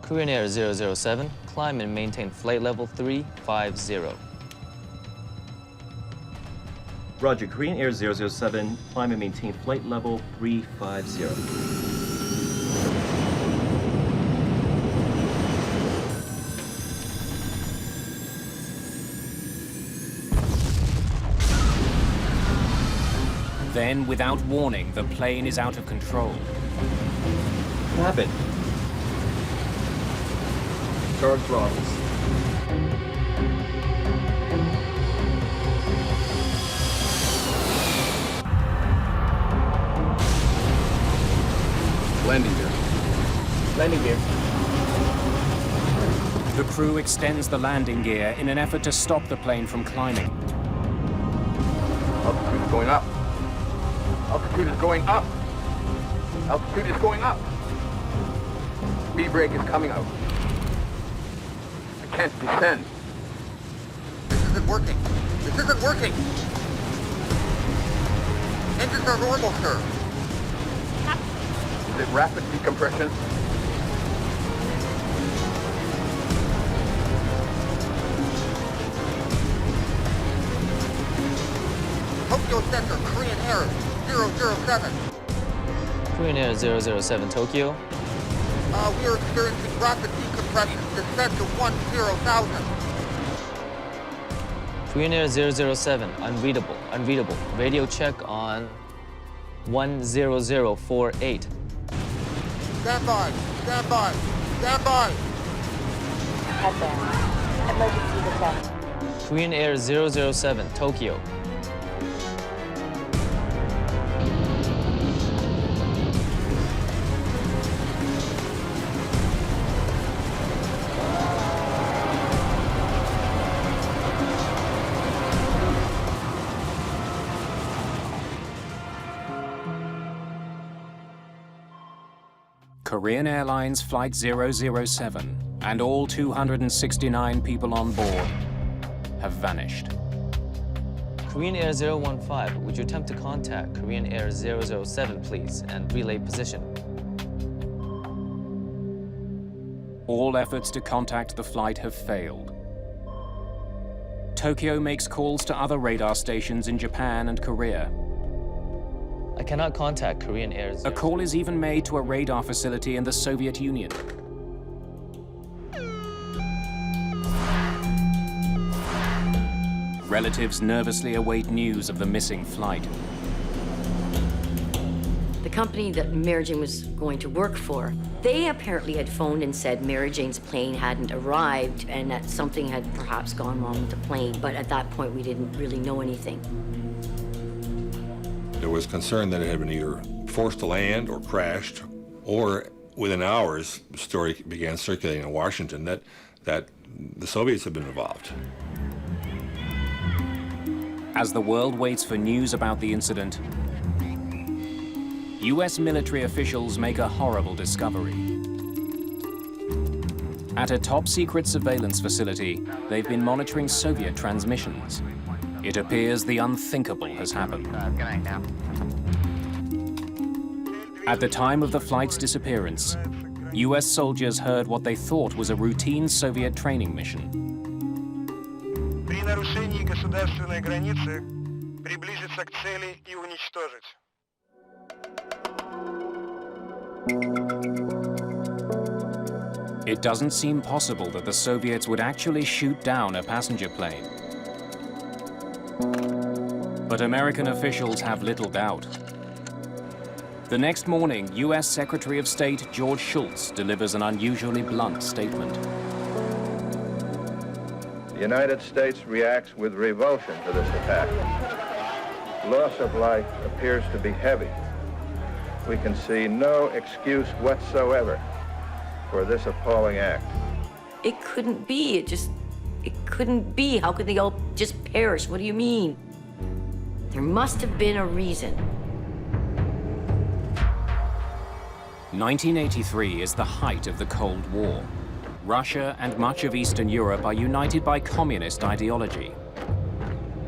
Korean Air 007, climb and maintain flight level 350. Roger, Korean Air 007, climb and maintain flight level 350. Then, without warning, the plane is out of control. What happened? Guard throttles. Landing gear. Landing gear. The crew extends the landing gear in an effort to stop the plane from climbing. Altitude is going up. Altitude is going up. Altitude is going up. Speed brake is coming out. I can't descend. This isn't working. This isn't working. Engines are normal, sir. Is it rapid decompression? Tokyo Center, Korean Air 007. Korean Air 007, Tokyo. We are experiencing rapid decompression. Descent to 10,000. Korean Air 007, unreadable, unreadable. Radio check on 10048. Stand by, stand by, stand by. Headband. Emergency descent. Korean Air 007, Tokyo. Korean Airlines Flight 007 and all 269 people on board have vanished. Korean Air 015, would you attempt to contact Korean Air 007, please, and relay position? All efforts to contact the flight have failed. Tokyo makes calls to other radar stations in Japan and Korea. I cannot contact Korean Air. A call is even made to a radar facility in the Soviet Union. Relatives nervously await news of the missing flight. The company that Mary Jane was going to work for, they apparently had phoned and said Mary Jane's plane hadn't arrived and that something had perhaps gone wrong with the plane. But at that point, we didn't really know anything. There was concern that it had been either forced to land or crashed, or within hours, the story began circulating in Washington that the Soviets had been involved. As the world waits for news about the incident, US military officials make a horrible discovery. At a top-secret surveillance facility, they've been monitoring Soviet transmissions. It appears the unthinkable has happened. At the time of the flight's disappearance, US soldiers heard what they thought was a routine Soviet training mission. При нарушении государственной границы приблизиться к цели и уничтожить. It doesn't seem possible that the Soviets would actually shoot down a passenger plane. But American officials have little doubt. The next morning, US Secretary of State George Shultz delivers an unusually blunt statement. The United States reacts with revulsion to this attack. Loss of life appears to be heavy. We can see no excuse whatsoever for this appalling act. It couldn't be. It couldn't be. How could they all just perish? What do you mean? There must have been a reason. 1983 is the height of the Cold War. Russia and much of Eastern Europe are united by communist ideology.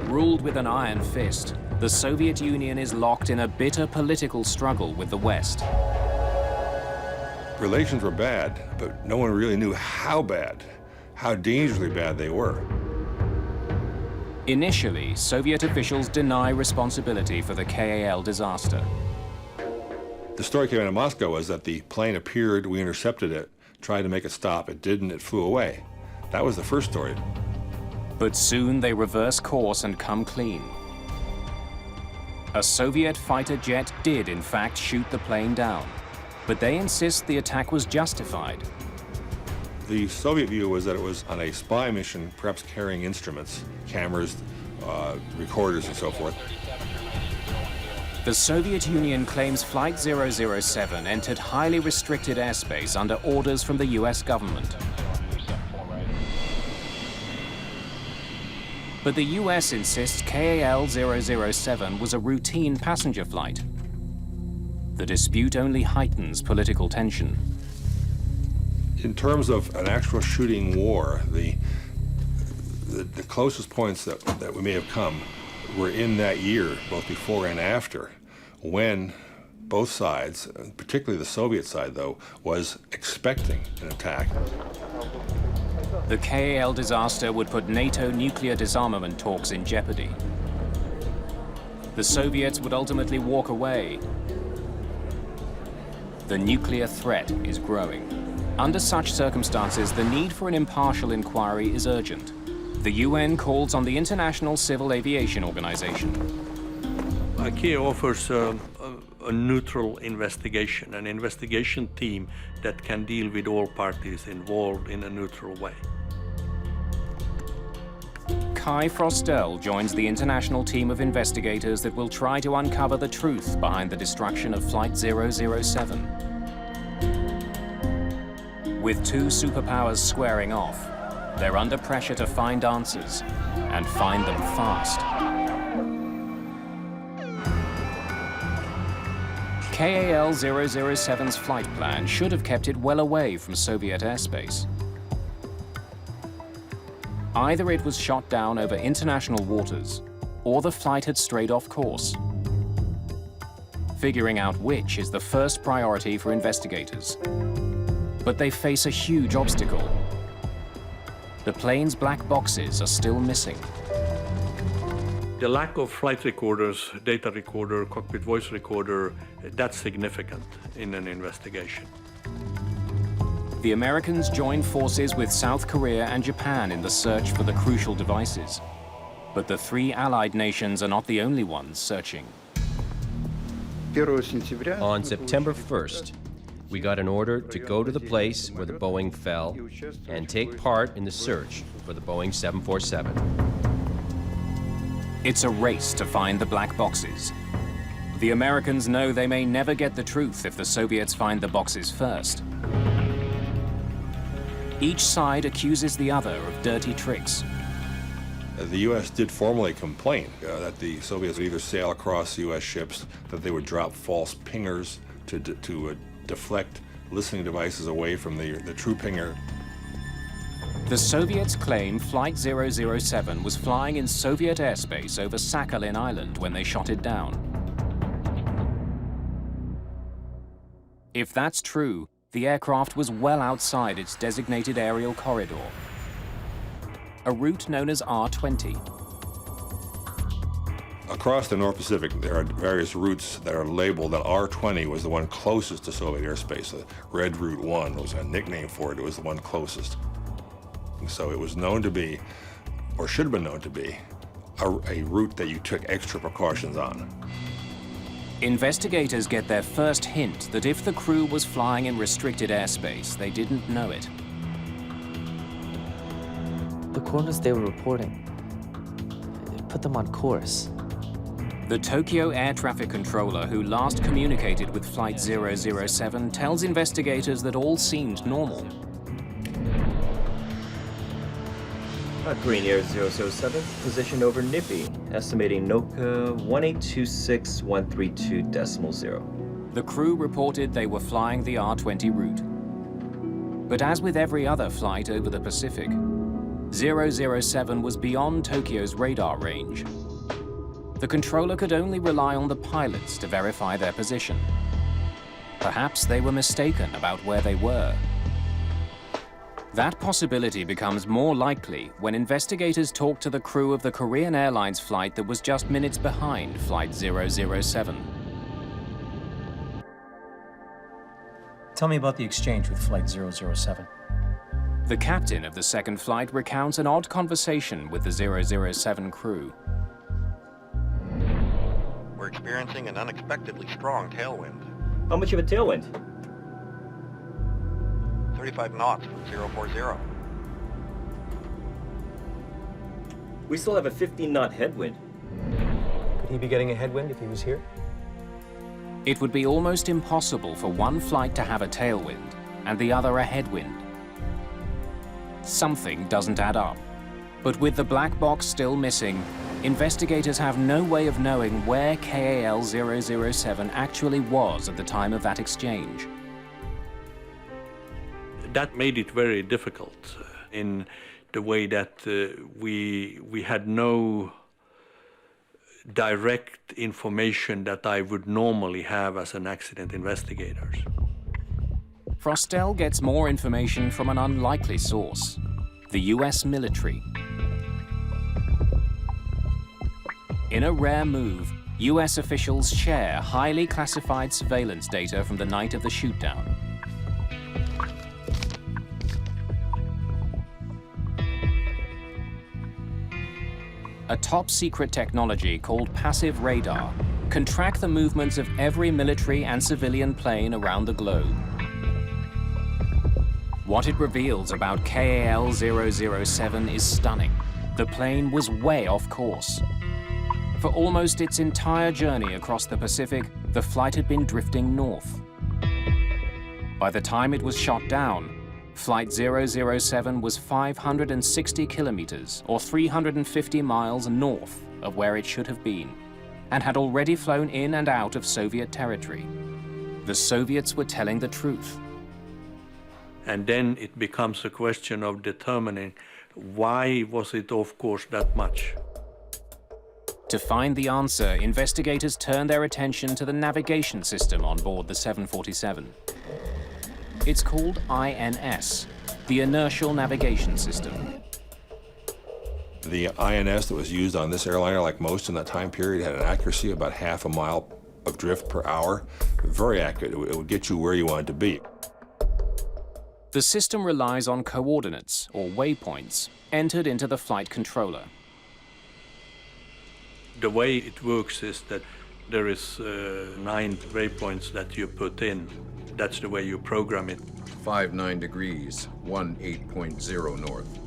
Ruled with an iron fist, the Soviet Union is locked in a bitter political struggle with the West. Relations were bad, but no one really knew how bad, how dangerously bad they were. Initially, Soviet officials deny responsibility for the KAL disaster. The story came out of Moscow was that the plane appeared, we intercepted it, tried to make it stop, it didn't, it flew away. That was the first story. But soon they reverse course and come clean. A Soviet fighter jet did in fact shoot the plane down, but they insist the attack was justified. The Soviet view was that it was on a spy mission, perhaps carrying instruments, cameras, recorders and so forth. The Soviet Union claims Flight 007 entered highly restricted airspace under orders from the US government. But the US insists KAL 007 was a routine passenger flight. The dispute only heightens political tension. In terms of an actual shooting war, the closest points that we may have come were in that year, both before and after, when both sides, particularly the Soviet side, though, was expecting an attack. The KAL disaster would put NATO nuclear disarmament talks in jeopardy. The Soviets would ultimately walk away. The nuclear threat is growing. Under such circumstances, the need for an impartial inquiry is urgent. The UN calls on the International Civil Aviation Organization. ICAO offers a neutral investigation, an investigation team that can deal with all parties involved in a neutral way. Kai Frostel joins the international team of investigators that will try to uncover the truth behind the destruction of Flight 007. With two superpowers squaring off, they're under pressure to find answers and find them fast. KAL 007's flight plan should have kept it well away from Soviet airspace. Either it was shot down over international waters, or the flight had strayed off course. Figuring out which is the first priority for investigators. But they face a huge obstacle. The plane's black boxes are still missing. The lack of flight recorders, data recorder, cockpit voice recorder, that's significant in an investigation. The Americans joined forces with South Korea and Japan in the search for the crucial devices. But the three Allied nations are not the only ones searching. On September 1st, we got an order to go to the place where the Boeing fell and take part in the search for the Boeing 747. It's a race to find the black boxes. The Americans know they may never get the truth if the Soviets find the boxes first. Each side accuses the other of dirty tricks. The U.S. did formally complain that the Soviets would either sail across U.S. ships, that they would drop false pingers to deflect listening devices away from the true pinger. The Soviets claim Flight 007 was flying in Soviet airspace over Sakhalin Island when they shot it down. If that's true, the aircraft was well outside its designated aerial corridor, a route known as R20. Across the North Pacific, there are various routes that are labeled that R20 was the one closest to Soviet airspace. The Red Route 1 was a nickname for it. It was the one closest. So it was known to be, or should have been known to be, a route that you took extra precautions on. Investigators get their first hint that if the crew was flying in restricted airspace, they didn't know it. The coordinates they were reporting, it put them on course. The Tokyo air traffic controller who last communicated with Flight 007 tells investigators that all seemed normal. Korean Air 007, position over Nippy, estimating NOCA 1826132.0. The crew reported they were flying the R20 route. But as with every other flight over the Pacific, 007 was beyond Tokyo's radar range. The controller could only rely on the pilots to verify their position. Perhaps they were mistaken about where they were. That possibility becomes more likely when investigators talk to the crew of the Korean Airlines flight that was just minutes behind Flight 007. Tell me about the exchange with Flight 007. The captain of the second flight recounts an odd conversation with the 007 crew. We're experiencing an unexpectedly strong tailwind. How much of a tailwind? 35 knots from 040. We still have a 15-knot headwind. Could he be getting a headwind if he was here? It would be almost impossible for one flight to have a tailwind and the other a headwind. Something doesn't add up. But with the black box still missing, investigators have no way of knowing where KAL 007 actually was at the time of that exchange. That made it very difficult in the way that we had no direct information that I would normally have as an accident investigator. Frostel gets more information from an unlikely source, the US military. In a rare move, US officials share highly classified surveillance data from the night of the shootdown. A top-secret technology called passive radar can track the movements of every military and civilian plane around the globe. What it reveals about KAL 007 is stunning. The plane was way off course. For almost its entire journey across the Pacific, the flight had been drifting north. By the time it was shot down, Flight 007 was 560 kilometers, or 350 miles north of where it should have been, and had already flown in and out of Soviet territory. The Soviets were telling the truth. And then it becomes a question of determining why was it off course that much. To find the answer, investigators turned their attention to the navigation system on board the 747. It's called INS, the Inertial Navigation System. The INS that was used on this airliner, like most in that time period, had an accuracy of about half a mile of drift per hour. Very accurate. It would get you where you wanted to be. The system relies on coordinates, or waypoints, entered into the flight controller. The way it works is that there is 9 waypoints that you put in. That's the way you program it. 59 degrees, 18.0 north.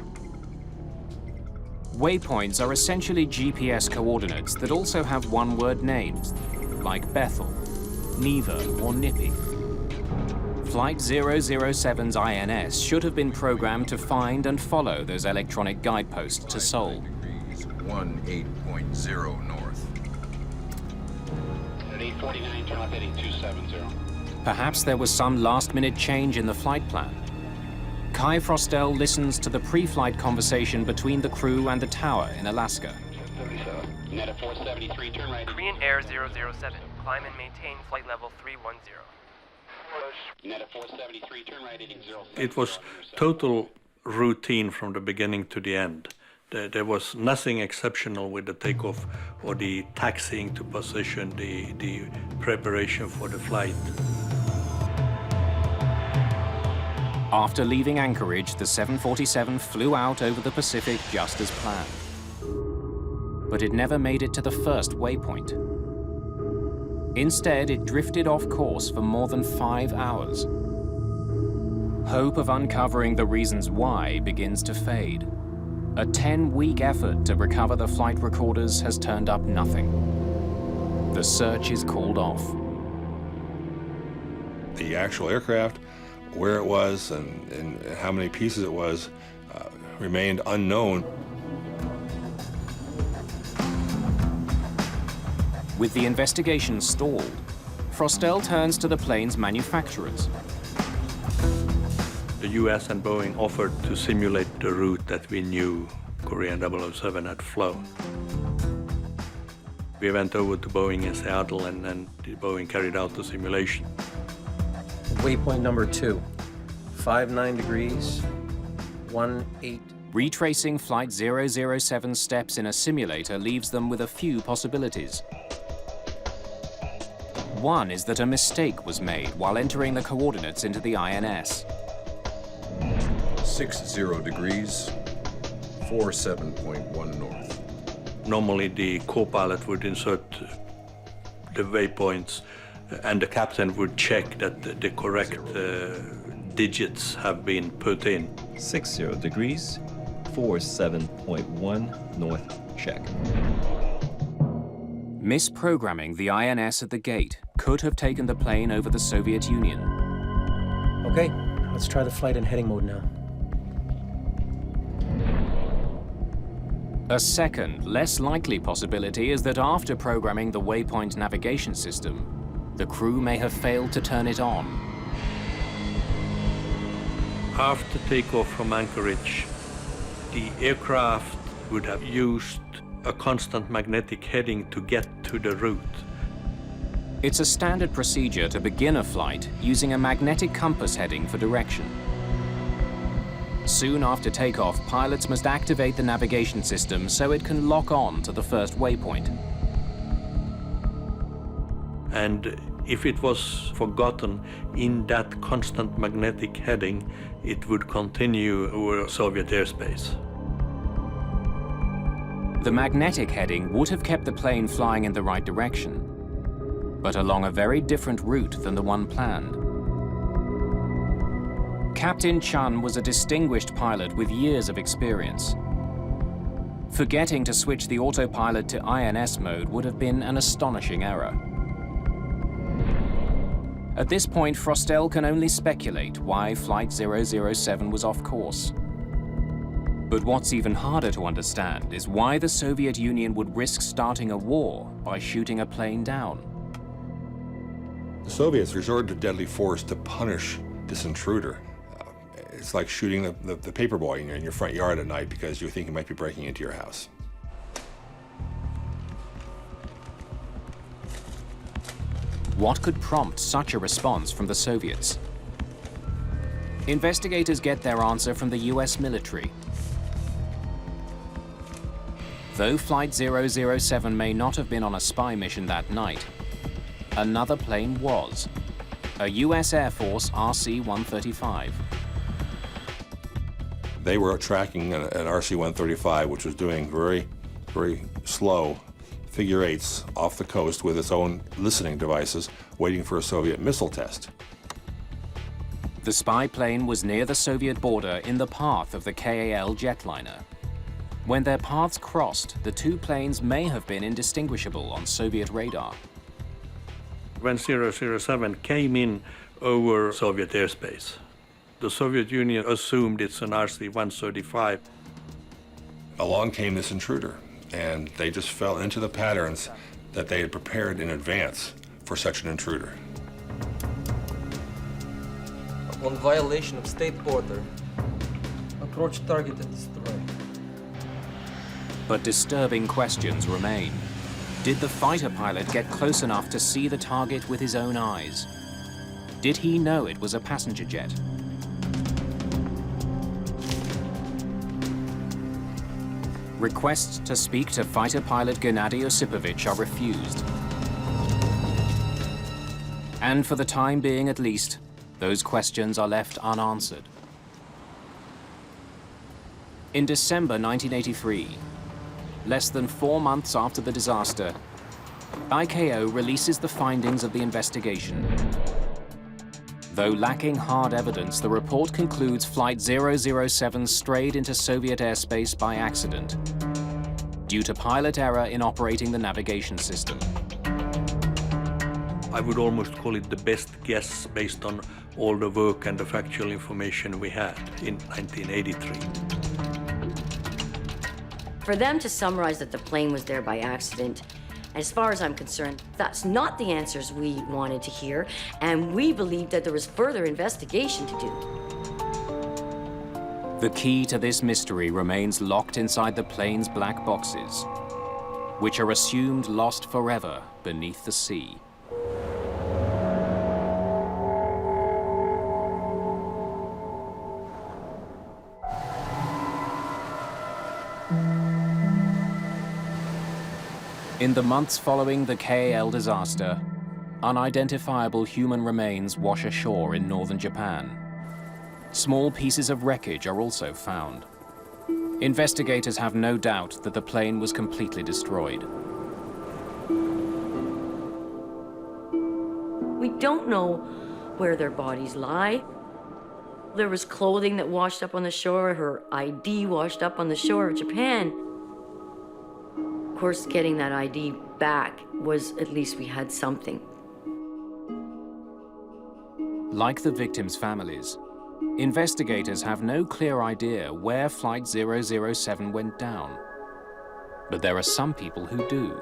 Waypoints are essentially GPS coordinates that also have one-word names, like Bethel, Neva, or Nippy. Flight 007's INS should have been programmed to find and follow those electronic guideposts to Seoul. 18.0 north. At 8:49, turn left heading 270. Perhaps there was some last-minute change in the flight plan. Kai Frostel listens to the pre-flight conversation between the crew and the tower in Alaska. Net at 473, turn right. Korean Air 007, climb and maintain flight level 310. Net at 473, turn right heading 0. It was total routine from the beginning to the end. There was nothing exceptional with the takeoff or the taxiing to position, the preparation for the flight. After leaving Anchorage, the 747 flew out over the Pacific just as planned. But it never made it to the first waypoint. Instead, it drifted off course for more than 5 hours. Hope of uncovering the reasons why begins to fade. A 10-week effort to recover the flight recorders has turned up nothing. The search is called off. The actual aircraft, where it was and how many pieces it was, remained unknown. With the investigation stalled, Frostel turns to the plane's manufacturers. The US and Boeing offered to simulate the route that we knew Korean 007 had flown. We went over to Boeing in Seattle and Boeing carried out the simulation. Waypoint number 2, 59 degrees, 18. Retracing Flight 007's steps in a simulator leaves them with a few possibilities. One is that a mistake was made while entering the coordinates into the INS. 60 degrees, 47.1 north. Normally the co-pilot would insert the waypoints and the captain would check that the correct digits have been put in. 60 degrees, 47.1 north, check. Misprogramming the INS at the gate could have taken the plane over the Soviet Union. Okay, let's try the flight in heading mode now. A second, less likely possibility is that after programming the waypoint navigation system, the crew may have failed to turn it on. After takeoff from Anchorage, the aircraft would have used a constant magnetic heading to get to the route. It's a standard procedure to begin a flight using a magnetic compass heading for direction. Soon after takeoff, pilots must activate the navigation system so it can lock on to the first waypoint. And if it was forgotten in that constant magnetic heading, it would continue over Soviet airspace. The magnetic heading would have kept the plane flying in the right direction, but along a very different route than the one planned. Captain Chun was a distinguished pilot with years of experience. Forgetting to switch the autopilot to INS mode would have been an astonishing error. At this point, Frostel can only speculate why Flight 007 was off course. But what's even harder to understand is why the Soviet Union would risk starting a war by shooting a plane down. The Soviets resorted to deadly force to punish this intruder. It's like shooting the paper boy in your front yard at night because you think he might be breaking into your house. What could prompt such a response from the Soviets? Investigators get their answer from the US military. Though Flight 007 may not have been on a spy mission that night, another plane was, a US Air Force RC-135. They were tracking an RC-135, which was doing very, very slow figure eights off the coast with its own listening devices, waiting for a Soviet missile test. The spy plane was near the Soviet border in the path of the KAL jetliner. When their paths crossed, the two planes may have been indistinguishable on Soviet radar. When 007 came in over Soviet airspace, the Soviet Union assumed it's an RC-135. Along came this intruder, and they just fell into the patterns that they had prepared in advance for such an intruder. On violation of state border, approach target and destroy. But disturbing questions remain. Did the fighter pilot get close enough to see the target with his own eyes? Did he know it was a passenger jet? Requests to speak to fighter pilot Gennady Osipovich are refused. And for the time being at least, those questions are left unanswered. In December 1983, less than 4 months after the disaster, ICAO releases the findings of the investigation. Though lacking hard evidence, the report concludes Flight 007 strayed into Soviet airspace by accident, due to pilot error in operating the navigation system. I would almost call it the best guess based on all the work and the factual information we had in 1983. For them to summarize that the plane was there by accident, as far as I'm concerned, that's not the answers we wanted to hear, and we believed that there was further investigation to do. The key to this mystery remains locked inside the plane's black boxes, which are assumed lost forever beneath the sea. In the months following the KAL disaster, unidentifiable human remains wash ashore in northern Japan. Small pieces of wreckage are also found. Investigators have no doubt that the plane was completely destroyed. We don't know where their bodies lie. There was clothing that washed up on the shore, her ID washed up on the shore of Japan. Of course, getting that ID back was, at least we had something. Like the victims' families, investigators have no clear idea where Flight 007 went down. But there are some people who do.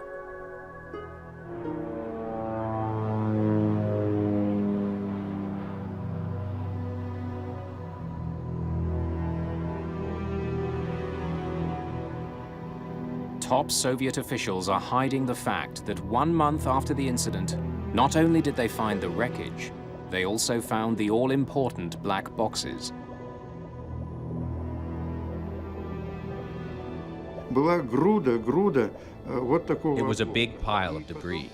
Top Soviet officials are hiding the fact that 1 month after the incident, not only did they find the wreckage, they also found the all-important black boxes. It was a big pile of debris.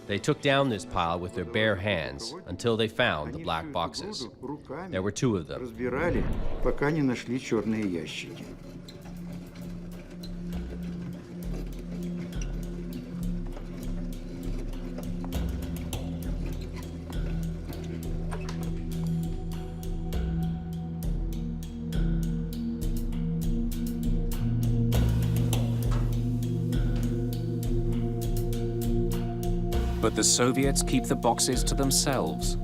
They took down this pile with their bare hands until they found the black boxes. There were 2 of them. But the Soviets keep the boxes to themselves.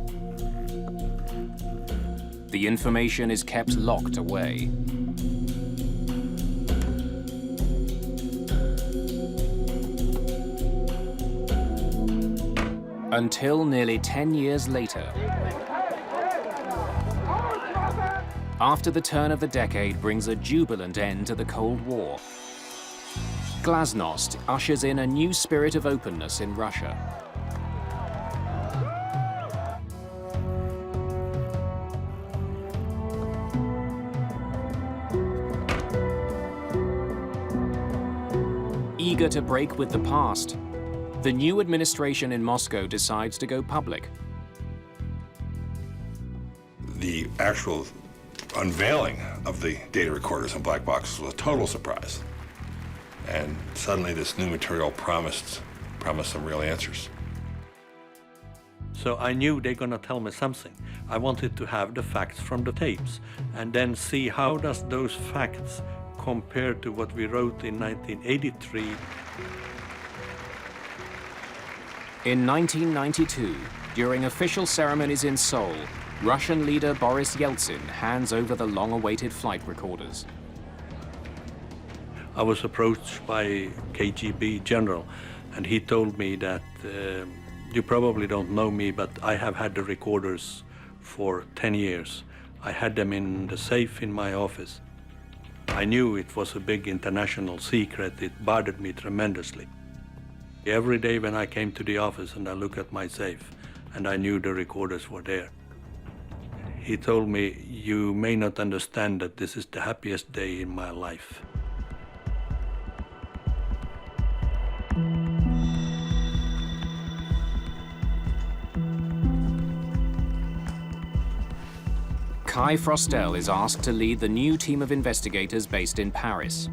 The information is kept locked away. Until nearly 10 years later, after the turn of the decade brings a jubilant end to the Cold War, Glasnost ushers in a new spirit of openness in Russia. Eager to break with the past, the new administration in Moscow decides to go public. The actual unveiling of the data recorders and black boxes was a total surprise. And suddenly this new material promised some real answers. So I knew they're gonna tell me something. I wanted to have the facts from the tapes and then see how does those facts compare to what we wrote in 1983. In 1992, during official ceremonies in Seoul, Russian leader Boris Yeltsin hands over the long-awaited flight recorders. I was approached by KGB general, and he told me that you probably don't know me, but I have had the recorders for 10 years. I had them in the safe in my office. I knew it was a big international secret. It bothered me tremendously. Every day when I came to the office and I looked at my safe, and I knew the recorders were there. He told me, you may not understand that this is the happiest day in my life. Kai Frostel is asked to lead the new team of investigators based in Paris.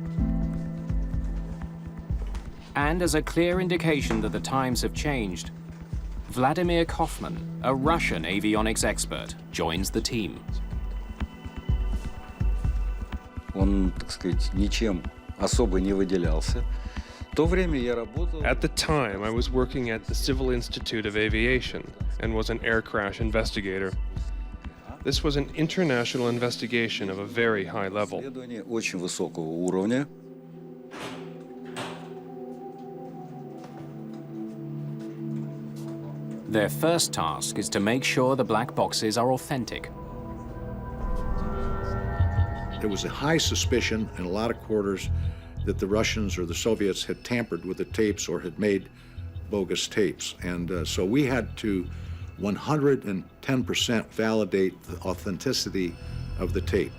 And as a clear indication that the times have changed, Vladimir Kaufman, a Russian avionics expert, joins the team. Он, так сказать, ничем особо не выделялся. At the time, I was working at the Civil Institute of Aviation and was an air crash investigator. This was an international investigation of a very high level. Очень высокого уровня. Their first task is to make sure the black boxes are authentic. There was a high suspicion in a lot of quarters that the Russians or the Soviets had tampered with the tapes or had made bogus tapes. And so we had to 110% validate the authenticity of the tape.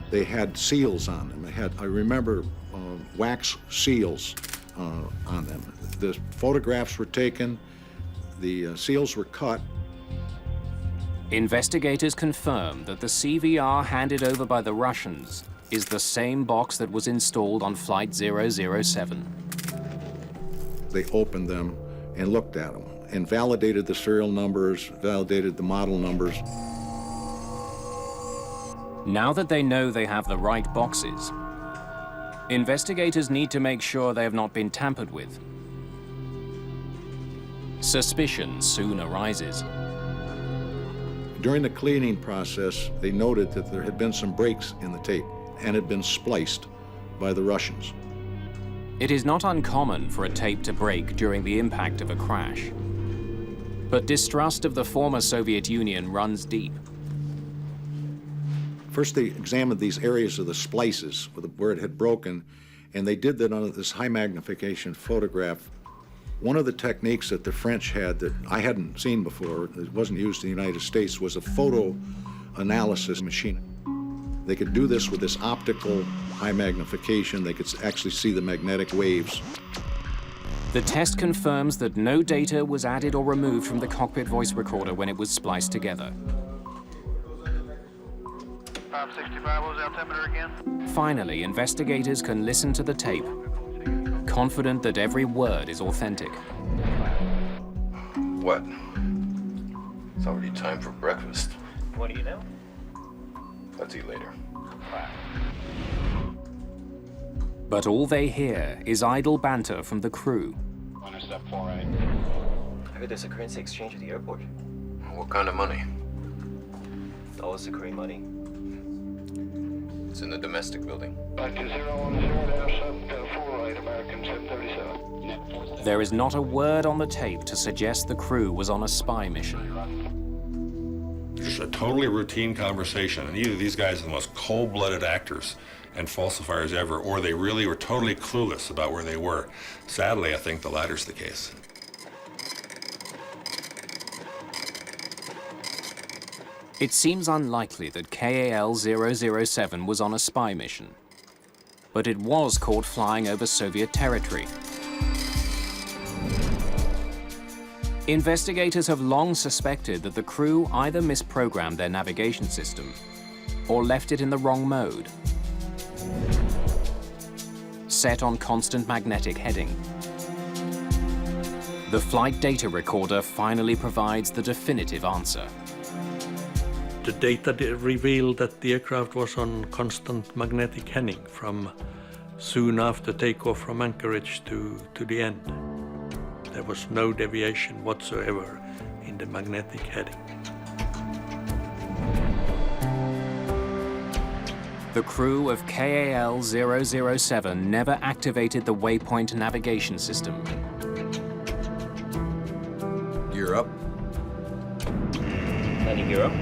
They had seals on them. They had, I remember, wax seals on them. The photographs were taken, the seals were cut. Investigators confirm that the CVR handed over by the Russians is the same box that was installed on Flight 007. They opened them and looked at them and validated the serial numbers, validated the model numbers. Now that they know they have the right boxes, investigators need to make sure they have not been tampered with. Suspicion soon arises. During the cleaning process, they noted that there had been some breaks in the tape and had been spliced by the Russians. It is not uncommon for a tape to break during the impact of a crash. But distrust of the former Soviet Union runs deep. First, they examined these areas of the splices where it had broken, and they did that on this high magnification photograph. One of the techniques that the French had that I hadn't seen before, it wasn't used in the United States, was a photo analysis machine. They could do this with this optical high magnification. They could actually see the magnetic waves. The test confirms that no data was added or removed from the cockpit voice recorder when it was spliced together. 565, what was the altimeter again? Finally, investigators can listen to the tape, confident that every word is authentic. What? It's already time for breakfast. What do you know? Let's eat later. But all they hear is idle banter from the crew. I heard there's a currency exchange at the airport. What kind of money? Dollars to Korean money. It's in the domestic building. Back to 010-4 American 737. There is not a word on the tape to suggest the crew was on a spy mission. Just a totally routine conversation, and either these guys are the most cold-blooded actors and falsifiers ever, or they really were totally clueless about where they were. Sadly, I think the latter's the case. It seems unlikely that KAL-007 was on a spy mission. but it was caught flying over Soviet territory. Investigators have long suspected that the crew either misprogrammed their navigation system or left it in the wrong mode, set on constant magnetic heading. The flight data recorder finally provides the definitive answer. The data revealed that the aircraft was on constant magnetic heading from soon after takeoff from Anchorage to the end. There was no deviation whatsoever in the magnetic heading. The crew of KAL 007 never activated the waypoint navigation system. Gear up. Landing gear up.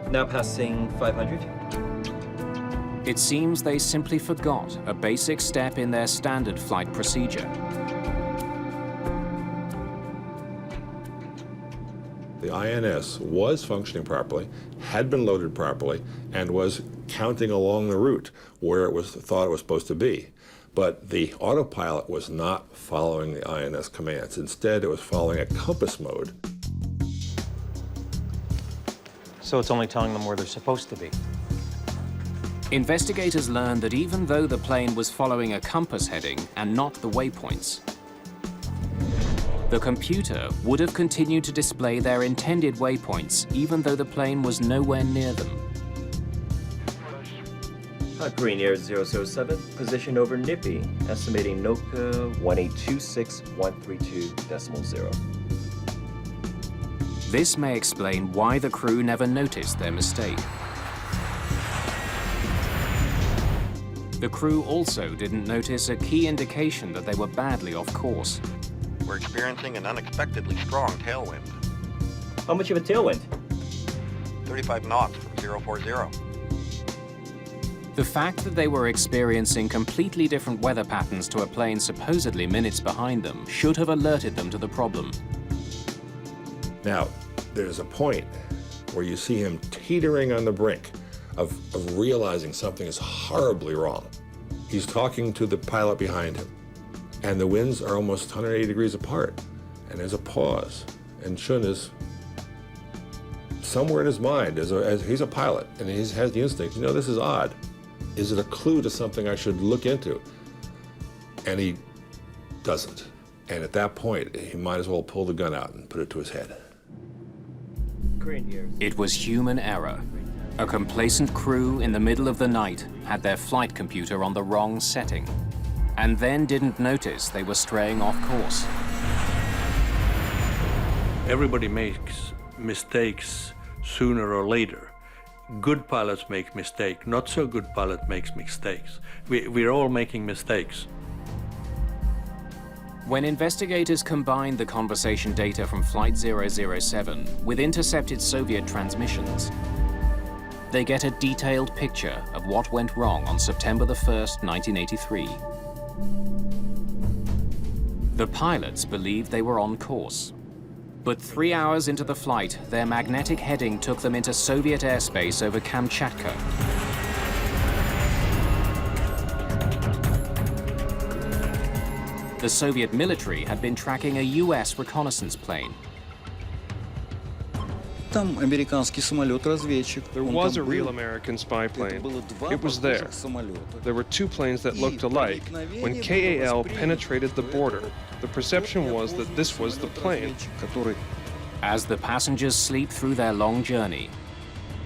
Now passing 500. It seems they simply forgot a basic step in their standard flight procedure. The INS was functioning properly, had been loaded properly, and was counting along the route where it was thought it was supposed to be. But the autopilot was not following the INS commands. Instead, it was following a compass mode. So it's only telling them where they're supposed to be. Investigators learned that even though the plane was following a compass heading and not the waypoints, the computer would have continued to display their intended waypoints even though the plane was nowhere near them. Korean Air 007, position over Nippy, estimating NOCA 1826132.0. This may explain why the crew never noticed their mistake. The crew also didn't notice a key indication that they were badly off course. We're experiencing an unexpectedly strong tailwind. How much of a tailwind? 35 knots from 040. The fact that they were experiencing completely different weather patterns to a plane supposedly minutes behind them should have alerted them to the problem. Now, there's a point where you see him teetering on the brink of realizing something is horribly wrong. He's talking to the pilot behind him, and the winds are almost 180 degrees apart, and there's a pause, and Shun is somewhere in his mind, as he's a pilot, and he has the instinct, you know, this is odd. Is it a clue to something I should look into? And he doesn't. And at that point, he might as well pull the gun out and put it to his head. It was human error. A complacent crew in the middle of the night had their flight computer on the wrong setting, and then didn't notice they were straying off course. Everybody makes mistakes sooner or later. Good pilots make mistakes. Not so good pilot makes mistakes. We're all making mistakes. When investigators combined the conversation data from Flight 007 with intercepted Soviet transmissions, they get a detailed picture of what went wrong on September the 1st, 1983. The pilots believed they were on course. But 3 hours into the flight, their magnetic heading took them into Soviet airspace over Kamchatka. The Soviet military had been tracking a US reconnaissance plane. Там американский самолет-разведчик. There was a real American spy plane. It was there. There were two planes that looked alike. When KAL penetrated the border, the perception was that this was the plane. As the passengers sleep through their long journey,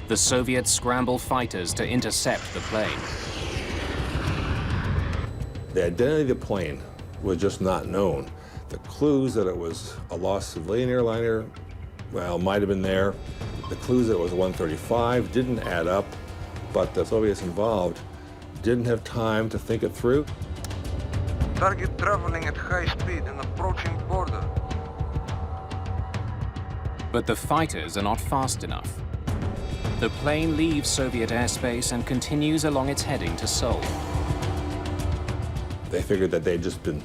the Soviets scramble fighters to intercept the plane. The identity of the plane was just not known. The clues that it was a lost civilian airliner, well, might have been there. The clues that it was a 135 didn't add up, but the Soviets involved didn't have time to think it through. Target traveling at high speed and approaching border. But the fighters are not fast enough. The plane leaves Soviet airspace and continues along its heading to Seoul. They figured that they'd just been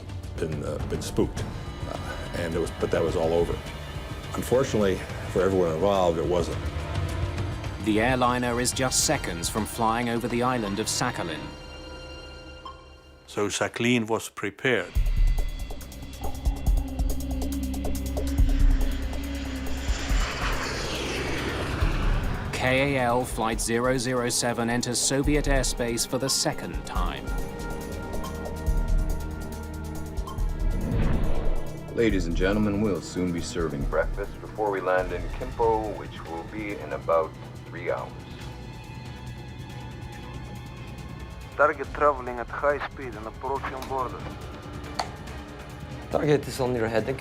spooked, but that was all over. Unfortunately, for everyone involved, it wasn't. The airliner is just seconds from flying over the island of Sakhalin. So Sakhalin was prepared. KAL Flight 007 enters Soviet airspace for the second time. Ladies and gentlemen, we'll soon be serving breakfast before we land in Kimpo, which will be in about 3 hours. Target traveling at high speed and approaching border. Target is on your heading.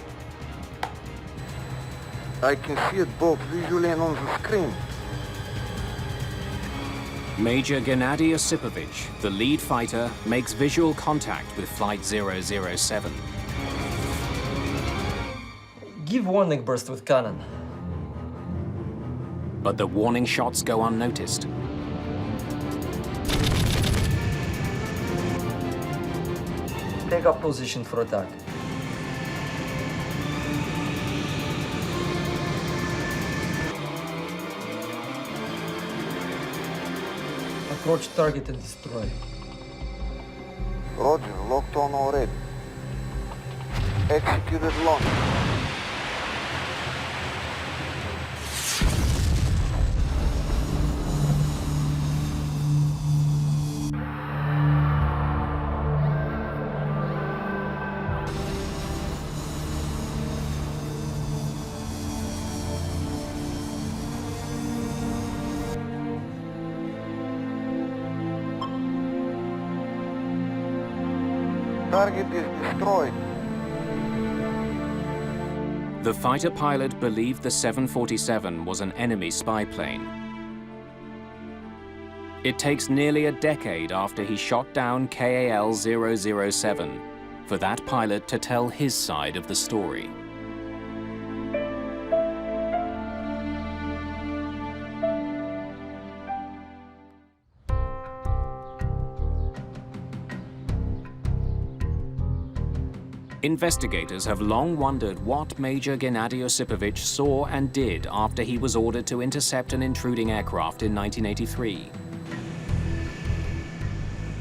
I can see it both visually and on the screen. Major Gennady Osipovich, the lead fighter, makes visual contact with Flight 007. Give warning burst with cannon. But the warning shots go unnoticed. Take up position for attack. Approach target and destroy. Roger, locked on already. Executed launch. Target is destroyed. The fighter pilot believed the 747 was an enemy spy plane. It takes nearly a decade after he shot down KAL 007 for that pilot to tell his side of the story. Investigators have long wondered what Major Gennady Osipovich saw and did after he was ordered to intercept an intruding aircraft in 1983.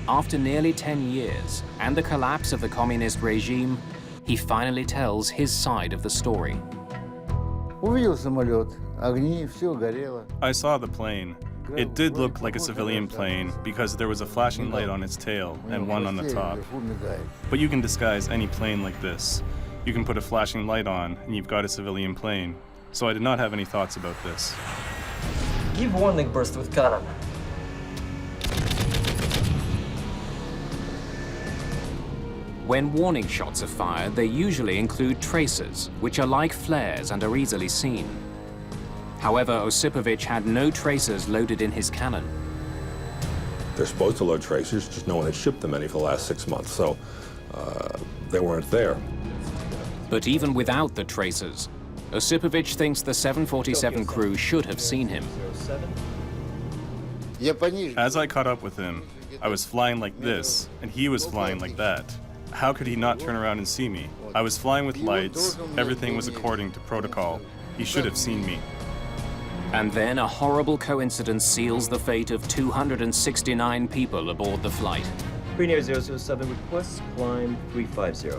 After nearly 10 years and the collapse of the communist regime, he finally tells his side of the story. I saw the plane. It did look like a civilian plane because there was a flashing light on its tail and one on the top. But you can disguise any plane like this. You can put a flashing light on and you've got a civilian plane. So I did not have any thoughts about this. Give warning burst with cannon. When warning shots are fired, they usually include tracers, which are like flares and are easily seen. However, Osipovich had no tracers loaded in his cannon. They're supposed to load tracers, just no one had shipped them any for the last 6 months, so they weren't there. But even without the tracers, Osipovich thinks the 747 crew should have seen him. As I caught up with him, I was flying like this, and he was flying like that. How could he not turn around and see me? I was flying with lights, everything was according to protocol. He should have seen me. And then a horrible coincidence seals the fate of 269 people aboard the flight. Korean Air 007 requests climb 350.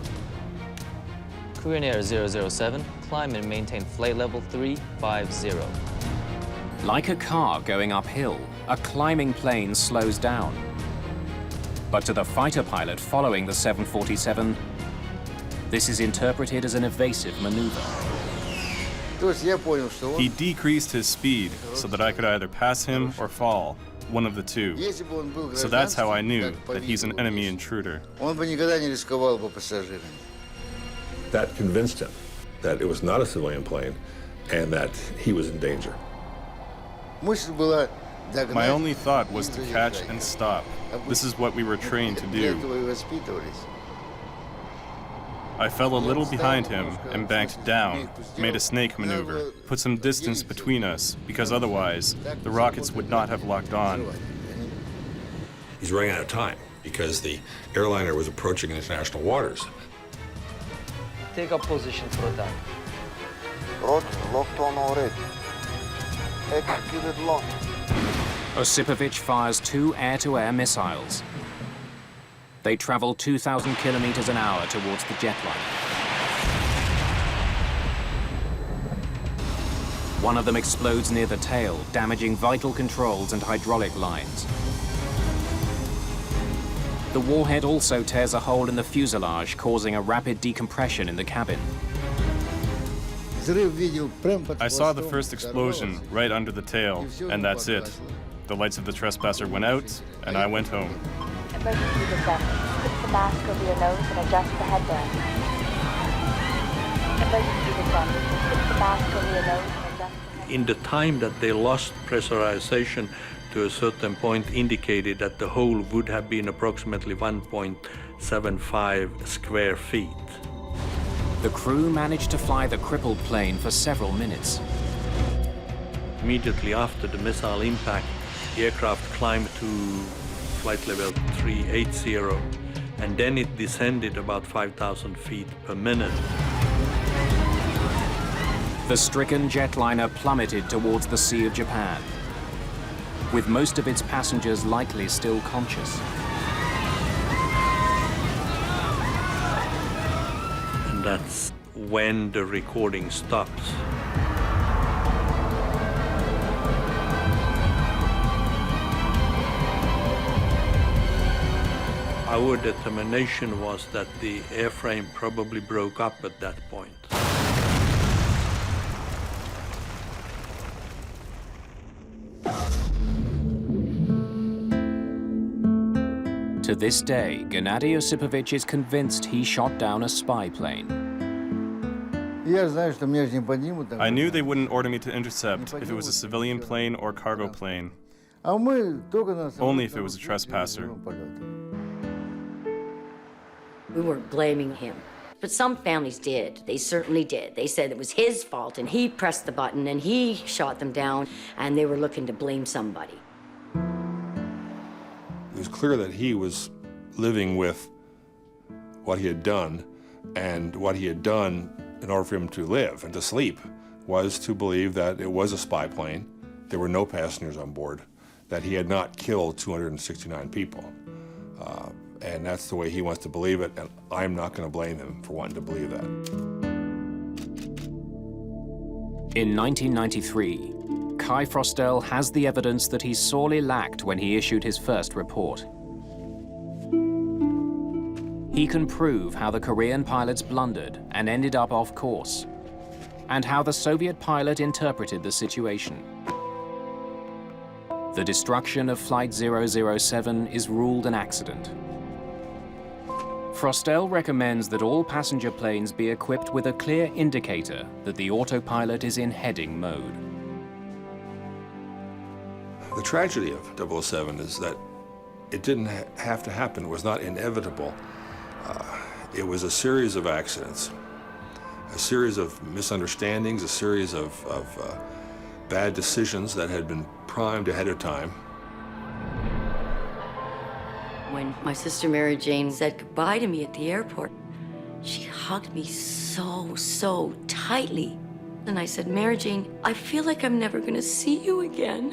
Korean Air 007, climb and maintain flight level 350. Like a car going uphill, a climbing plane slows down. But to the fighter pilot following the 747, this is interpreted as an evasive maneuver. He decreased his speed so that I could either pass him or fall, one of the two. So that's how I knew that he's an enemy intruder. That convinced him that it was not a civilian plane and that he was in danger. My only thought was to catch and stop. This is what we were trained to do. I fell a little behind him and banked down, made a snake maneuver, put some distance between us, because otherwise, the rockets would not have locked on. He's running out of time because the airliner was approaching international waters. Take up position for attack. Roger, locked on already. Executed launch. Osipovich fires 2 air-to-air missiles. They travel 2,000 kilometers an hour towards the jetliner. One of them explodes near the tail, damaging vital controls and hydraulic lines. The warhead also tears a hole in the fuselage, causing a rapid decompression in the cabin. I saw the first explosion right under the tail, and that's it. The lights of the trespasser went out, and I went home. Emergency descent. Put the mask over your nose and adjust the headband. Emergency descent. Put the mask over your nose and adjust the headband. In the time that they lost pressurization to a certain point indicated that the hole would have been approximately 1.75 square feet. The crew managed to fly the crippled plane for several minutes. Immediately after the missile impact, the aircraft climbed to flight level 380, and then it descended about 5,000 feet per minute. The stricken jetliner plummeted towards the Sea of Japan, with most of its passengers likely still conscious. And that's when the recording stops. Our determination was that the airframe probably broke up at that point. To this day, Gennady Osipovich is convinced he shot down a spy plane. I knew they wouldn't order me to intercept if it was a civilian plane or cargo plane. Only if it was a trespasser. We weren't blaming him. But some families did. They certainly did. They said it was his fault and he pressed the button and he shot them down and they were looking to blame somebody. It was clear that he was living with what he had done, and what he had done in order for him to live and to sleep was to believe that it was a spy plane, there were no passengers on board, that he had not killed 269 people. And that's the way he wants to believe it, and I'm not going to blame him for wanting to believe that. In 1993, Kai Frostel has the evidence that he sorely lacked when he issued his first report. He can prove how the Korean pilots blundered and ended up off course, and how the Soviet pilot interpreted the situation. The destruction of Flight 007 is ruled an accident. Frostel recommends that all passenger planes be equipped with a clear indicator that the autopilot is in heading mode. The tragedy of 007 is that it didn't have to happen. It was not inevitable. It was a series of accidents, a series of misunderstandings, a series of bad decisions that had been primed ahead of time. When my sister Mary Jane said goodbye to me at the airport, she hugged me so tightly. And I said, Mary Jane, I feel like I'm never gonna see you again.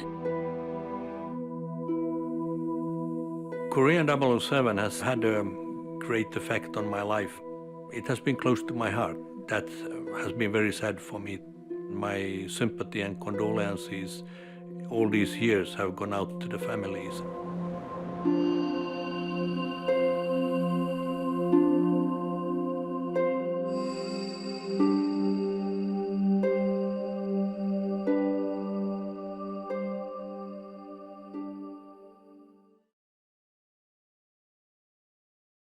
Korean 007 has had a great effect on my life. It has been close to my heart. That has been very sad for me. My sympathy and condolences all these years have gone out to the families.